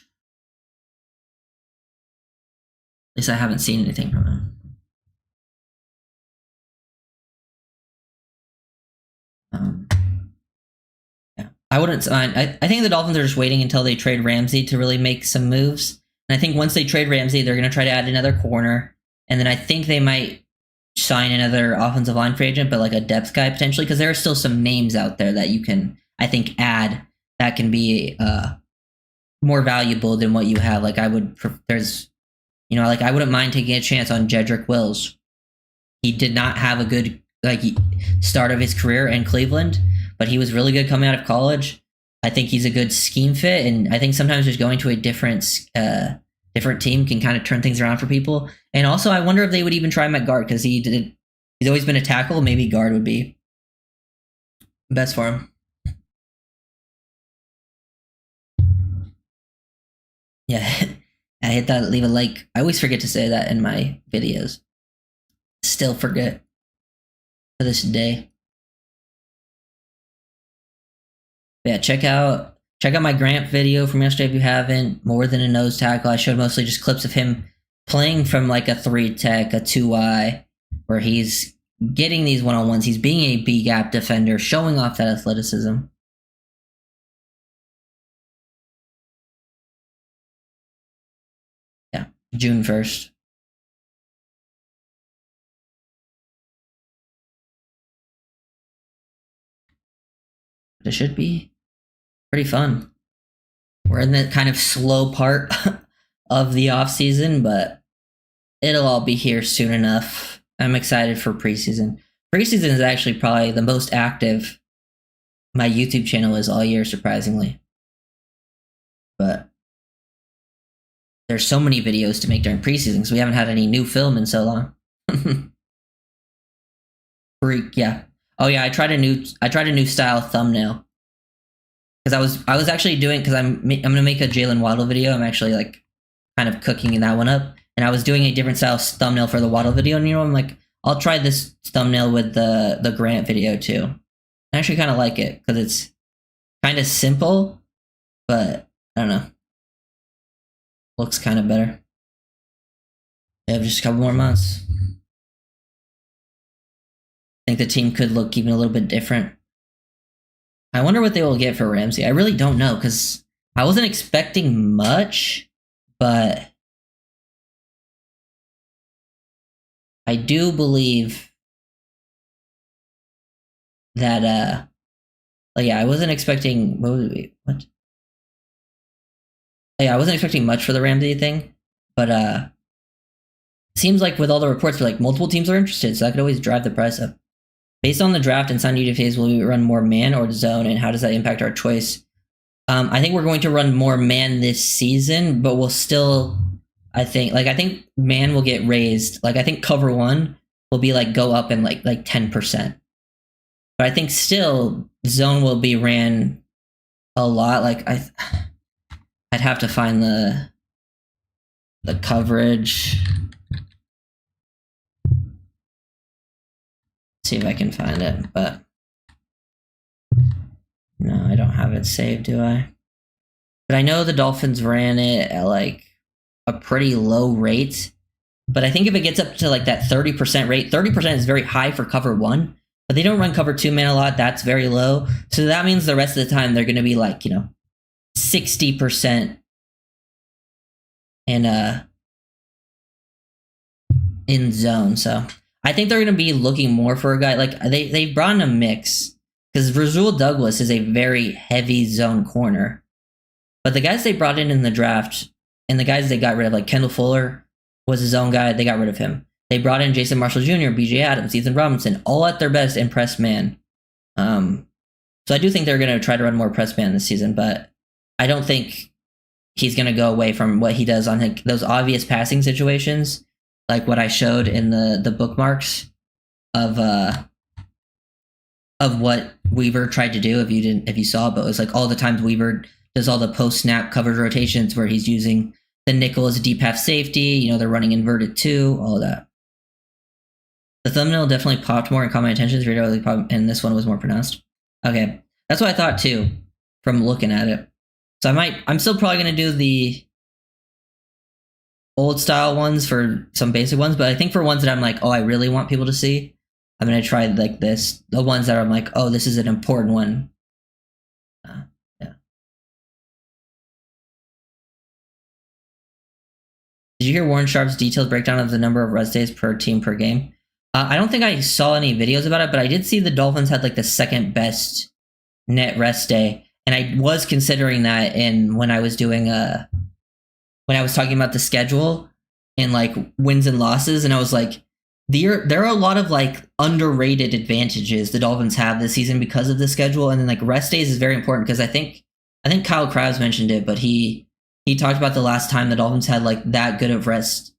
At least I haven't seen anything from him. Yeah, I wouldn't sign. I think the Dolphins are just waiting until they trade Ramsey to really make some moves. And I think once they trade Ramsey, they're going to try to add another corner. And then I think they might sign another offensive line free agent, but like a depth guy potentially, because there are still some names out there that you can, I think, add that can be more valuable than what you have. Like I wouldn't mind taking a chance on Jedrick Wills. He did not have a good start of his career in Cleveland, but he was really good coming out of college. I think he's a good scheme fit, and I think sometimes just going to a different team can kind of turn things around for people. And also, I wonder if they would even try him at guard because he's always been a tackle. Maybe guard would be best for him. Yeah, I hit that. Leave a like. I always forget to say that in my videos. Still forget to this day. But yeah, check out my Grant video from yesterday if you haven't. More than a nose tackle. I showed mostly just clips of him playing from like a 3-tech, a 2-eye, where he's getting these one-on-ones. He's being a B-gap defender, showing off that athleticism. Yeah, June 1st. It should be pretty fun. We're in the kind of slow part of the off season, but it'll all be here soon enough. I'm excited for preseason. Preseason is actually probably the most active my YouTube channel is all year, surprisingly. But there's so many videos to make during preseason because we haven't had any new film in so long. Freak, yeah. Oh yeah, I tried a new style thumbnail. Because I was actually doing, because I'm gonna make a Jalen Waddle video. I'm actually like kind of cooking that one up, and I was doing a different style thumbnail for the Waddle video, and I'm like, I'll try this thumbnail with the Grant video too. I actually kind of like it because it's kind of simple, but I don't know, looks kind of better. They have just a couple more months. I think the team could look even a little bit different. I wonder what they will get for Ramsey. I really don't know because I wasn't expecting much, but I do believe that yeah, I wasn't expecting what? Yeah, I wasn't expecting much for the Ramsey thing, but it seems like with all the reports, like multiple teams are interested, so that could always drive the price up. Based on the draft and signed UDFAs, will we run more man or zone, and how does that impact our choice? I think we're going to run more man this season, but we'll still, I think man will get raised. Like I think cover 1 will be like go up in like 10%. But I think still zone will be ran a lot. Like I'd have to find the coverage. See if I can find it, but no, I don't have it saved, do I? But I know the Dolphins ran it at like a pretty low rate, but I think if it gets up to like that 30% rate, 30% is very high for cover 1, but they don't run cover 2 man a lot. That's very low. So that means the rest of the time they're going to be like, 60% in zone. So I think they're going to be looking more for a guy like they brought in a mix because Rasul Douglas is a very heavy zone corner, but the guys they brought in the draft and the guys they got rid of, like Kendall Fuller was his own guy, they got rid of him. They brought in Jason Marshall Jr., B.J. Adams, Ethan Robinson, all at their best in press man. So I do think they're going to try to run more press man this season, but I don't think he's going to go away from what he does on those obvious passing situations, like what I showed in the bookmarks of what Weaver tried to do. If you saw, but it was like all the times Weaver does all the post snap coverage rotations where he's using the nickel as a deep half safety. They're running inverted two, all of that. The thumbnail definitely popped more and caught my attention, and this one was more pronounced. Okay, that's what I thought too from looking at it. So I'm still probably going to do the old style ones for some basic ones, but I think for ones that I'm like, oh, I really want people to see, I'm going to try like this. The ones that I'm like, oh, this is an important one. Yeah. Did you hear Warren Sharp's detailed breakdown of the number of rest days per team per game? I don't think I saw any videos about it, but I did see the Dolphins had like the second best net rest day. And I was considering that when I was doing when I was talking about the schedule and like wins and losses, and I was like, there are a lot of like underrated advantages the Dolphins have this season because of the schedule, and then like rest days is very important because I think Kyle Krabs mentioned it, but he talked about the last time the Dolphins had like that good of rest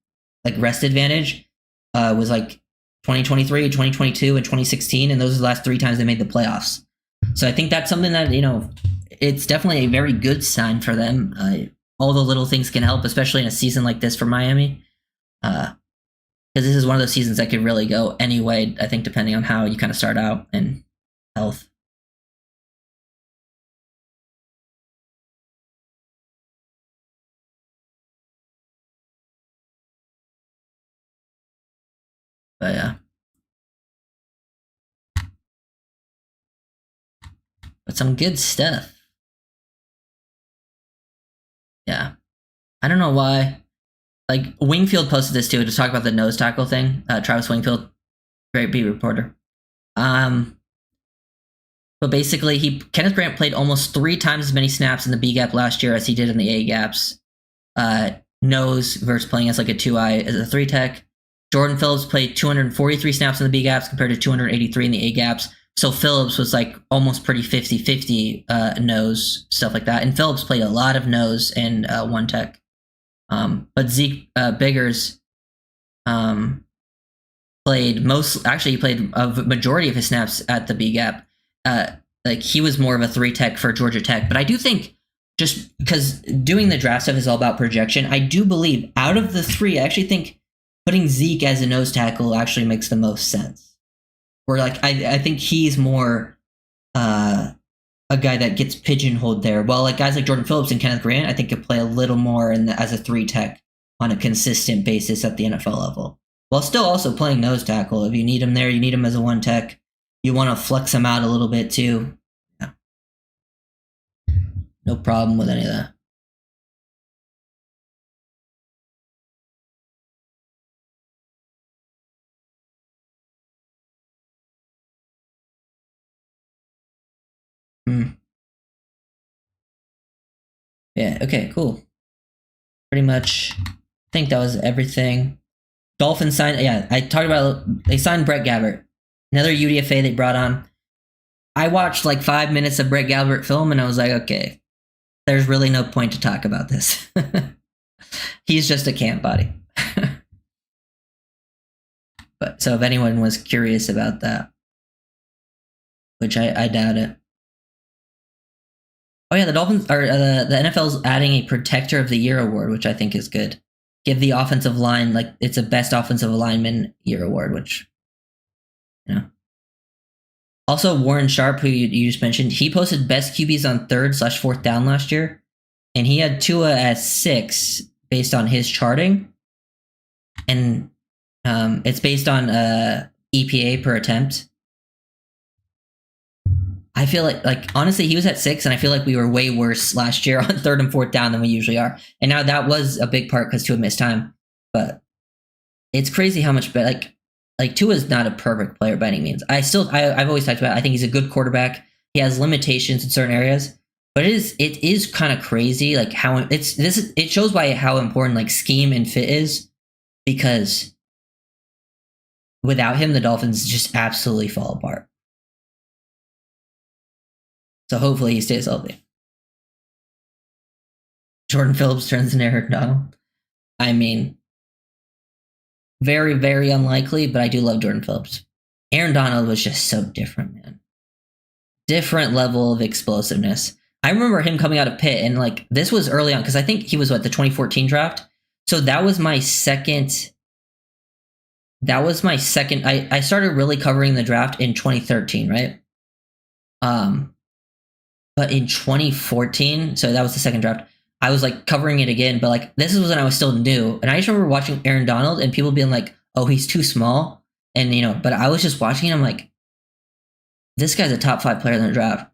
advantage was like 2023, 2022, and 2016, and those are the last 3 times they made the playoffs. So I think that's something that it's definitely a very good sign for them. All the little things can help, especially in a season like this for Miami. Because this is one of those seasons that could really go any way, I think, depending on how you kind of start out and health. But yeah. But some good stuff. Yeah. I don't know why. Like, Wingfield posted this too to talk about the nose tackle thing. Travis Wingfield, great beat reporter. But basically, Kenneth Grant played almost 3 times as many snaps in the B gap last year as he did in the A gaps. Nose versus playing as like a 2-eye as a 3 tech. Jordan Phillips played 243 snaps in the B gaps compared to 283 in the A gaps. So Phillips was like almost pretty 50-50 nose, stuff like that. And Phillips played a lot of nose and 1 tech. But Zeke Biggers played a majority of his snaps at the B gap. Like he was more of a 3 tech for Georgia Tech. But I do think, just because doing the draft stuff is all about projection, I do believe out of the 3, I actually think putting Zeke as a nose tackle actually makes the most sense. Where like I think he's more a guy that gets pigeonholed there. Well, like guys like Jordan Phillips and Kenneth Grant, I think could play a little more as a 3 tech on a consistent basis at the NFL level, while still also playing nose tackle. If you need him there, you need him as a 1 tech. You want to flex him out a little bit too. Yeah. No problem with any of that. Yeah, okay, cool. Pretty much, I think that was everything. Dolphins signed, I talked about, they signed Brett Gabbert. Another UDFA they brought on. I watched like 5 minutes of Brett Gabbert film and I was like, okay, there's really no point to talk about this. He's just a camp body. But so if anyone was curious about that, which I doubt it. Oh yeah, the Dolphins or the NFL's adding a Protector of the Year award, which I think is good. Give the offensive line it's a best offensive lineman year award, which Also, Warren Sharp, who you just mentioned, he posted best QBs on 3rd/4th down last year, and he had Tua at 6 based on his charting, and it's based on EPA per attempt. I feel like honestly, he was at 6, and I feel like we were way worse last year on 3rd and 4th down than we usually are. And now that was a big part because Tua missed time, but it's crazy how much better. Like like Tua is not a perfect player by any means. I've always talked about. I think he's a good quarterback. He has limitations in certain areas, but it is kind of crazy like how it shows by how important like scheme and fit is, because without him the Dolphins just absolutely fall apart. So hopefully he stays healthy. Jordan Phillips turns into Aaron Donald. I mean, very, very unlikely, but I do love Jordan Phillips. Aaron Donald was just so different, man. Different level of explosiveness. I remember him coming out of Pitt, and like this was early on because I think he was the 2014 draft. So that was my second. I started really covering the draft in 2013, right? But in 2014, so that was the second draft, I was like covering it again, but like this is when I was still new. And I just remember watching Aaron Donald and people being like, oh, he's too small. And, but I was just watching it. I'm like, this guy's a top 5 player in the draft.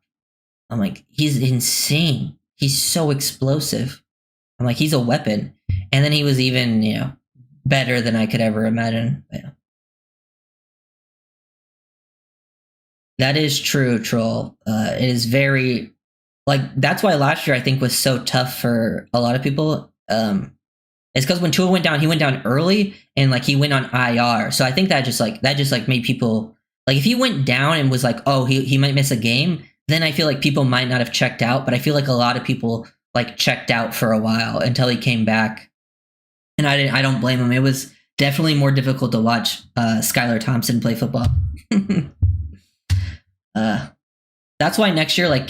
I'm like, he's insane. He's so explosive. I'm like, he's a weapon. And then he was even, better than I could ever imagine. Yeah. That is true, Troll. It is very, that's why last year I think was so tough for a lot of people. It's because when Tua went down, he went down early and like he went on IR. So I think that just made people like if he went down and was like, oh, he might miss a game, then I feel like people might not have checked out. But I feel like a lot of people like checked out for a while until he came back. And I don't blame him. It was definitely more difficult to watch Skylar Thompson play football. That's why next year, I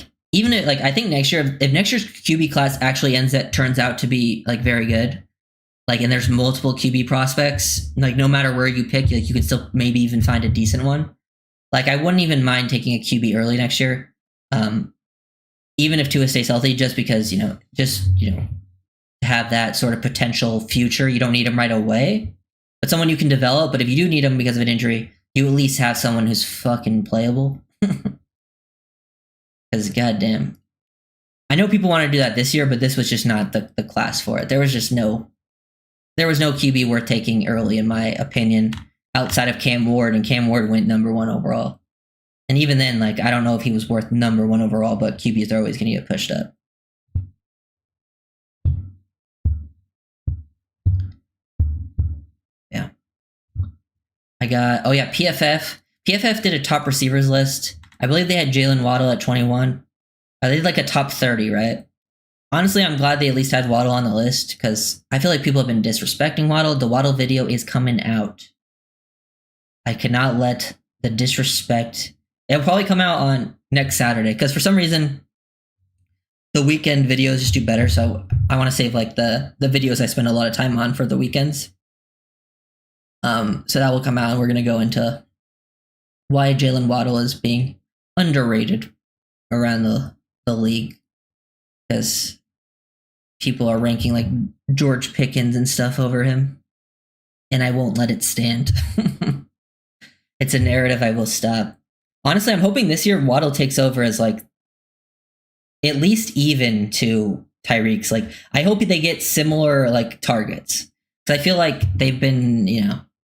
think next year, if next year's QB class actually turns out to be like very good, and there's multiple QB prospects, no matter where you pick, you can still maybe even find a decent one. I wouldn't even mind taking a QB early next year, even if Tua stays healthy, just because have that sort of potential future. You don't need him right away, but someone you can develop. But if you do need him because of an injury, you at least have someone who's fucking playable. Because goddamn, I know people want to do that this year, but this was just not the class for it. There was no QB worth taking early, in my opinion, outside of Cam Ward, and Cam Ward went number 1 overall. And even then, I don't know if he was worth number 1 overall, but QBs are always going to get pushed up. Yeah. PFF. PFF did a top receivers list. I believe they had Jalen Waddle at 21. They did a top 30, right? Honestly, I'm glad they at least had Waddle on the list because I feel like people have been disrespecting Waddle. The Waddle video is coming out. I cannot let the disrespect... It'll probably come out on next Saturday because for some reason, the weekend videos just do better. So I want to save the videos I spend a lot of time on for the weekends. So that will come out and we're going to go into why Jalen Waddle is being underrated around the league, because people are ranking George Pickens and stuff over him, and I won't let it stand. It's a narrative I will stop. Honestly, I'm hoping this year Waddle takes over as at least even to Tyreek's. I hope they get similar targets, because I feel like they've been,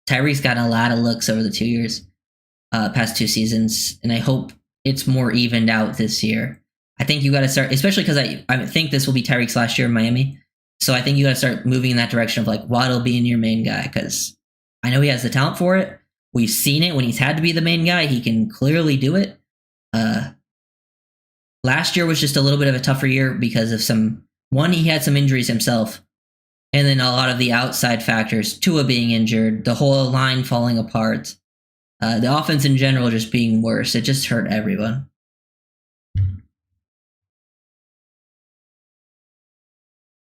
Tyreek's gotten a lot of looks over the past 2 seasons, and I hope it's more evened out this year. I think you got to start, especially because I think this will be Tyreek's last year in Miami. So I think you got to start moving in that direction of Waddle being your main guy, because I know he has the talent for it. We've seen it when he's had to be the main guy. He can clearly do it. Last year was just a little bit of a tougher year because of he had some injuries himself. And then a lot of the outside factors, Tua being injured, the whole line falling apart. The offense in general just being worse. It just hurt everyone.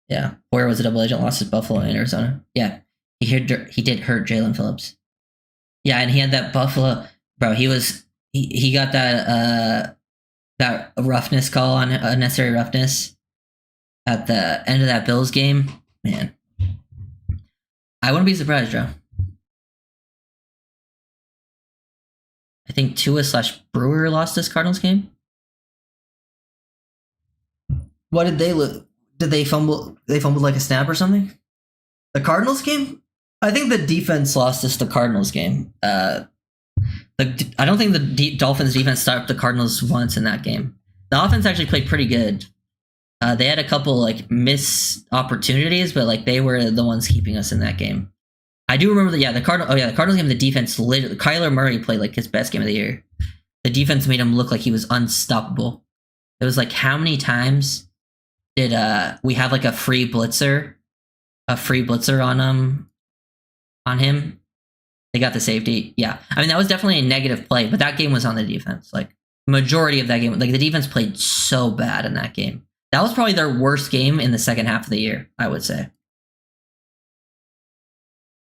Yeah. Where was a double agent lost to Buffalo and Arizona? Yeah. He did hurt Jalen Phillips. Yeah, and he had that Buffalo... Bro, he got that roughness call on unnecessary roughness at the end of that Bills game. Man. I wouldn't be surprised, Joe. I think Tua/Brewer lost this Cardinals game. What did they look? Did they fumble? They fumbled a snap or something? The Cardinals game? I think the defense lost us the Cardinals game. I don't think the Dolphins defense stopped the Cardinals once in that game. The offense actually played pretty good. They had a couple like missed opportunities, but like they were the ones keeping us in that game. I do remember the Cardinals game. The defense literally, Kyler Murray played like his best game of the year. The defense made him look like he was unstoppable. It was like, how many times did we have like a free blitzer on him? They got the safety. Yeah, I mean that was definitely a negative play, but that game was on the defense. Like majority of that game, like the defense played so bad in that game. That was probably their worst game in the second half of the year, I would say.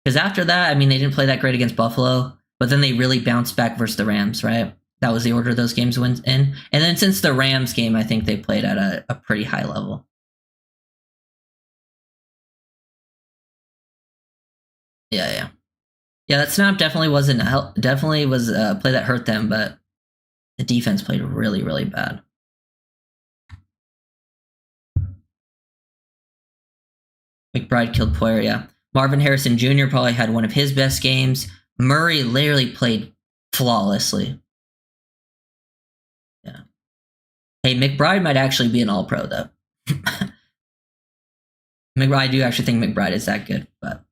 Because after that, I mean, they didn't play that great against Buffalo, but then they really bounced back versus the Rams, right? That was the order those games went in. And then since the Rams game, I think they played at a pretty high level. Yeah. Yeah, that snap definitely was a play that hurt them, but the defense played really, really bad. McBride killed Poyer, yeah. Marvin Harrison Jr. probably had one of his best games. Murray literally played flawlessly. Yeah. Hey, McBride might actually be an All-Pro, though. I do actually think McBride is that good, but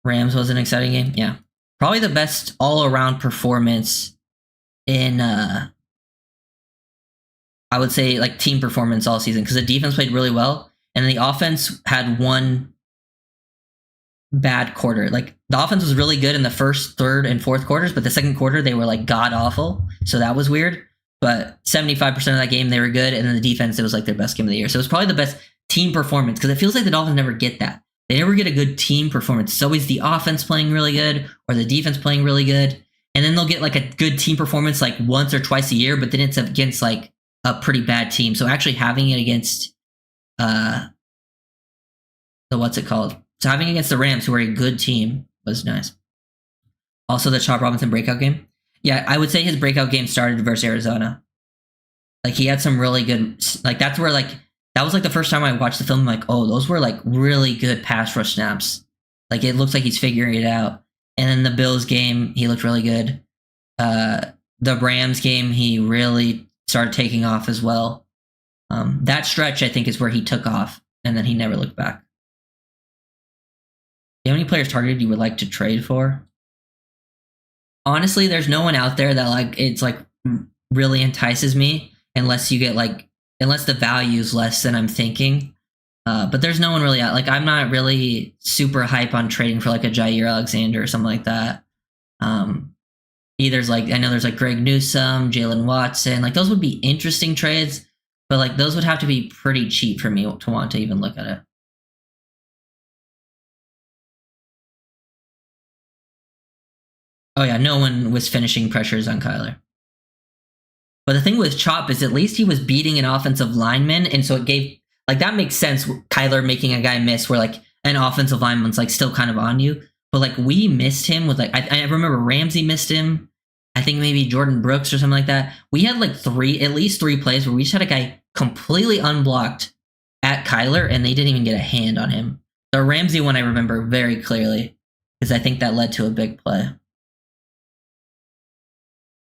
Rams was an exciting game. Yeah. Probably the best all-around performance in I would say like team performance all season, because the defense played really well and the offense had one bad quarter. Like the offense was really good in the first, third, and fourth quarters, but the second quarter they were like god awful. So that was weird. But 75% of that game they were good, and then the defense, it was like their best game of the year. So it was probably the best team performance, because it feels like the Dolphins never get that. They never get a good team performance. It's always the offense playing really good or the defense playing really good, and then they'll get like a good team performance like once or twice a year, but then it's against like a pretty bad team. So actually having it against the what's it called? So having it against the Rams, who are a good team, was nice. Also, the Chop Robinson breakout game. Yeah, I would say his breakout game started versus Arizona. Like he had some really good, like that's where like that was like the first time I watched the film. I'm like, oh, those were like really good pass rush snaps. Like it looks like he's figuring it out. And then the Bills game, he looked really good. The Rams game, he really started taking off as well. That stretch, I think, is where he took off, and then he never looked back. Do you have any players targeted you would like to trade for? Honestly, there's no one out there that like it's like really entices me, unless you get like unless the value is less than I'm thinking. But there's no one really out. Like I'm not really super hype on trading for like a Jair Alexander or something like that. There's like I know there's like Greg Newsome, Jalen Watson. Like those would be interesting trades, but like those would have to be pretty cheap for me to want to even look at it. Oh yeah, no one was finishing pressures on Kyler. But the thing with Chop is at least he was beating an offensive lineman, and so it gave like that makes sense. Kyler making a guy miss where like an offensive lineman's like still kind of on you, but like we missed him with like I remember Ramsey missed him. I think maybe Jordan Brooks or something like that. We had like at least three plays where we just had a guy completely unblocked at Kyler, and they didn't even get a hand on him. The Ramsey one I remember very clearly because I think that led to a big play.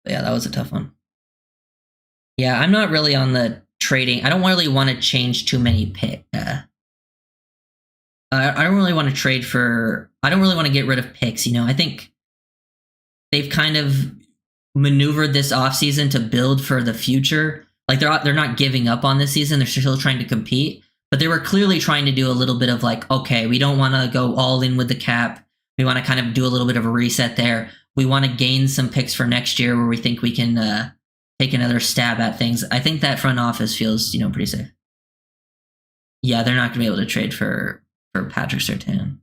But yeah, that was a tough one. Yeah, I'm not really on the trading. I don't really want to change too many picks. I don't really want to trade for. I don't really want to get rid of picks. You know, I think they've kind of maneuvered this offseason to build for the future. Like they're not giving up on this season. They're still trying to compete, but they were clearly trying to do a little bit of like, okay, we don't want to go all in with the cap. We want to kind of do a little bit of a reset there. We want to gain some picks for next year where we think we can take another stab at things. I think that front office feels, pretty safe. Yeah, they're not going to be able to trade for Patrick Surtain.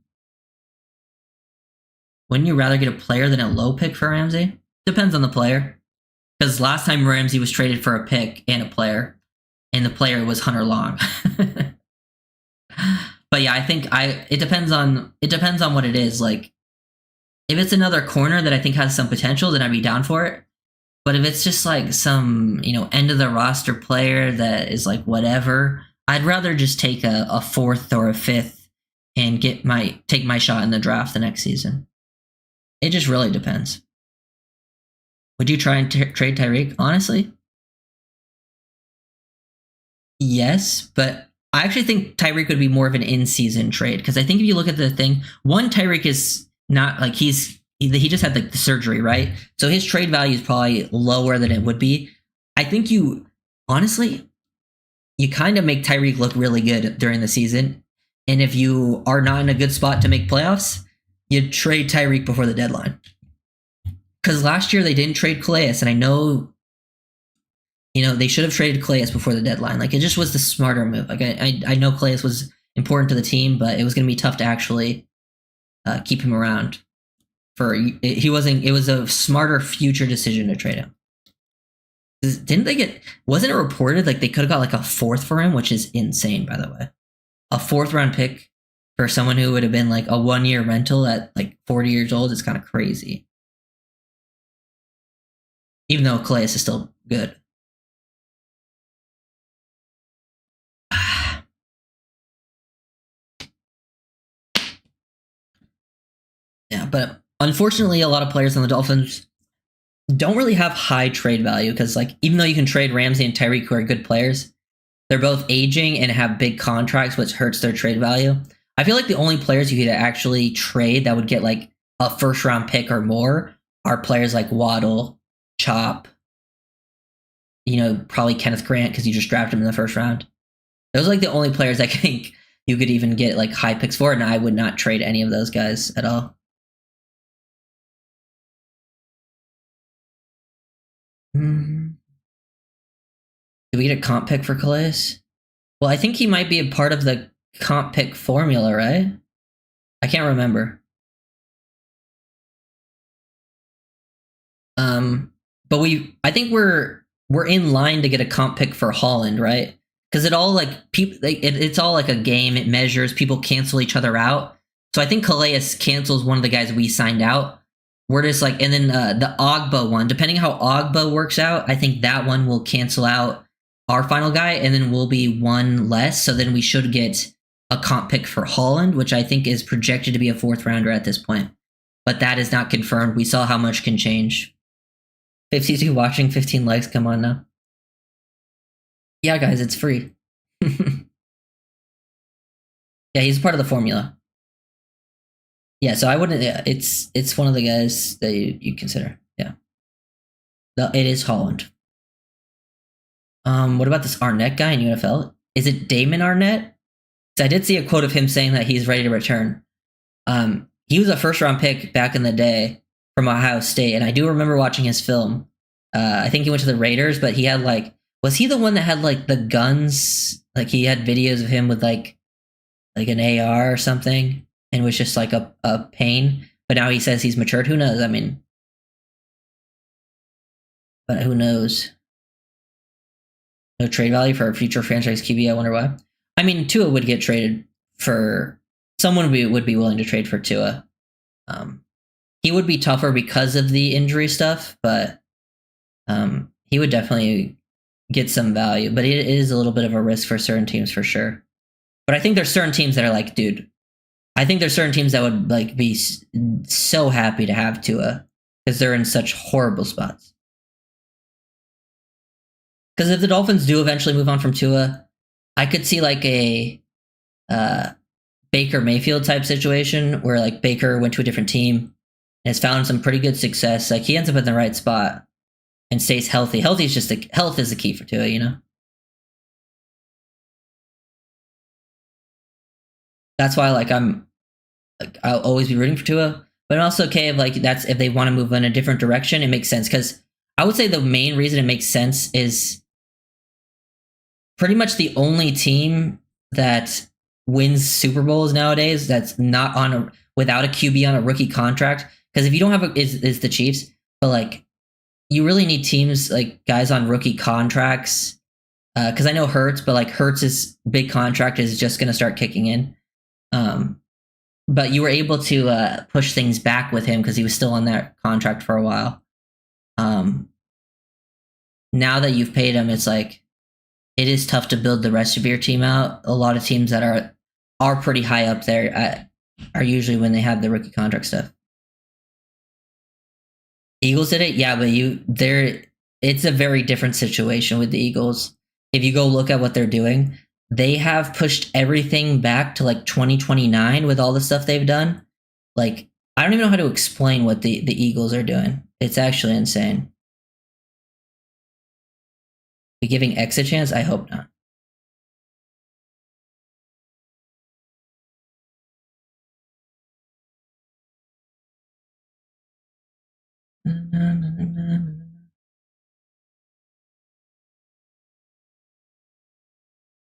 Wouldn't you rather get a player than a low pick for Ramsey? Depends on the player. Because last time Ramsey was traded for a pick and a player, and the player was Hunter Long. But yeah, I think it depends on what it is. Like, if it's another corner that I think has some potential, then I'd be down for it. But if it's just like some, end of the roster player that is like whatever, I'd rather just take a fourth or a fifth and take my shot in the draft the next season. It just really depends. Would you try and trade Tyreek? Honestly, yes, but I actually think Tyreek would be more of an in-season trade because I think if you look at the thing, one, Tyreek is not like he just had like the surgery, right? So his trade value is probably lower than it would be. I think you honestly, you kind of make Tyreek look really good during the season, and if you are not in a good spot to make playoffs, you trade Tyreek before the deadline. Because last year they didn't trade Calais, and I know, they should have traded Calais before the deadline. Like, it just was the smarter move. Like, I know Calais was important to the team, but it was going to be tough to actually keep him around. It was a smarter future decision to trade him. Wasn't it reported like they could have got like a fourth for him, which is insane, by the way. A fourth round pick for someone who would have been like a 1-year rental at like 40 years old is kind of crazy. Even though Calais is still good. Yeah, but unfortunately, a lot of players on the Dolphins don't really have high trade value because, like, even though you can trade Ramsey and Tyreek, who are good players, they're both aging and have big contracts, which hurts their trade value. I feel like the only players you could actually trade that would get like a first round pick or more are players like Waddle, Chop, probably Kenneth Grant because you just drafted him in the first round. Those are like the only players I think you could even get like high picks for, and I would not trade any of those guys at all. Did we get a comp pick for Calais? Well, I think he might be a part of the comp pick formula, right? I can't remember. But I think we're in line to get a comp pick for Holland, right? Because it all like people, it's all like a game. It measures, people cancel each other out. So I think Calais cancels one of the guys we signed out. We're just like, and then the Ogba one, depending how Ogba works out, I think that one will cancel out our final guy, and then we'll be one less. So then we should get a comp pick for Holland, which I think is projected to be a fourth rounder at this point. But that is not confirmed. We saw how much can change. 52 watching, 15 likes. Come on now. Yeah, guys, it's free. Yeah, he's part of the formula. Yeah, so I wouldn't. Yeah, it's one of the guys that you consider. Yeah, no, it is Holland. What about this Arnett guy in UFL? Is it Damon Arnett? So I did see a quote of him saying that he's ready to return. He was a first round pick back in the day from Ohio State, and I do remember watching his film. I think he went to the Raiders, but he had like, was he the one that had like the guns? Like he had videos of him with like an AR or something, and was just like a pain. But now he says he's matured. Who knows? I mean, but who knows? No trade value for a future franchise QB. I wonder why. I mean, Tua would get traded for someone would be willing to trade for Tua. He would be tougher because of the injury stuff, but he would definitely get some value. But it is a little bit of a risk for certain teams for sure. But I think there's certain teams that are like, dude, I think there's certain teams that would like be so happy to have Tua because they're in such horrible spots. Because if the Dolphins do eventually move on from Tua, I could see like a Baker Mayfield type situation where like Baker went to a different team and has found some pretty good success. Like he ends up in the right spot and stays healthy. Health is the key for Tua, That's why like I'll always be rooting for Tua, but I'm also okay if they want to move in a different direction, it makes sense. Because I would say the main reason it makes sense is pretty much the only team that wins Super Bowls nowadays that's not without a QB on a rookie contract. Because if you don't have is the Chiefs, but like you really need teams like guys on rookie contracts. Because I know Hurts, but like Hurts' big contract is just going to start kicking in. But you were able to push things back with him because he was still on that contract for a while. Now that you've paid him, it's like it is tough to build the rest of your team out. A lot of teams that are are pretty high up there are usually when they have the rookie contract stuff. Eagles did it, yeah, but it's a very different situation with the Eagles. If you go look at what they're doing, they have pushed everything back to like 2029 with all the stuff they've done. Like, I don't even know how to explain what the Eagles are doing. It's actually insane. Be giving X a chance? I hope not.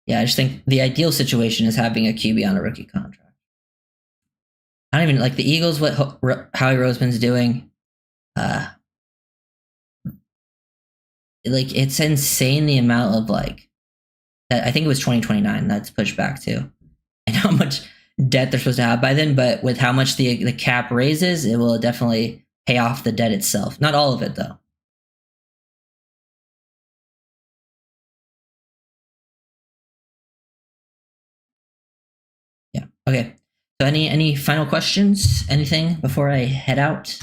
Yeah, I just think the ideal situation is having a QB on a rookie contract. I don't even like the Eagles. What Howie Roseman's doing, like it's insane the amount of like I think it was 2029 that's pushed back to, and how much debt they're supposed to have by then. But with how much the cap raises, it will definitely pay off the debt itself. Not all of it though. Yeah. Okay. So any final questions? Anything before I head out?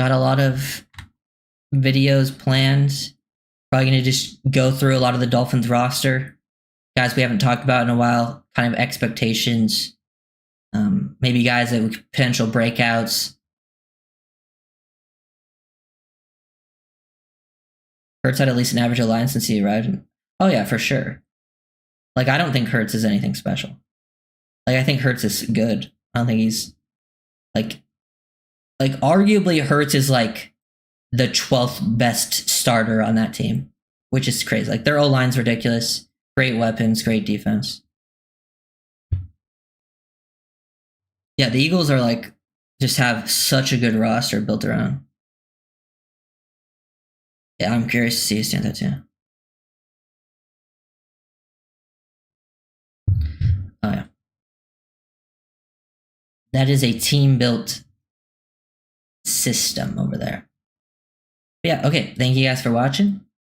Got a lot of videos planned. Probably going to just go through a lot of the Dolphins roster. Guys we haven't talked about in a while, kind of expectations. Maybe guys that with potential breakouts. Hurts had at least an average of line since he arrived. Oh yeah, for sure. Like I don't think Hurts is anything special. Like I think Hurts is good. I don't think he's like arguably Hurts is like the 12th best starter on that team, which is crazy. Like their O line's ridiculous. Great weapons, great defense. Yeah, the Eagles are like just have such a good roster built around. Yeah, I'm curious to see who stands out too. Oh yeah, that is a team built system over there. But yeah, okay. Thank you guys for watching.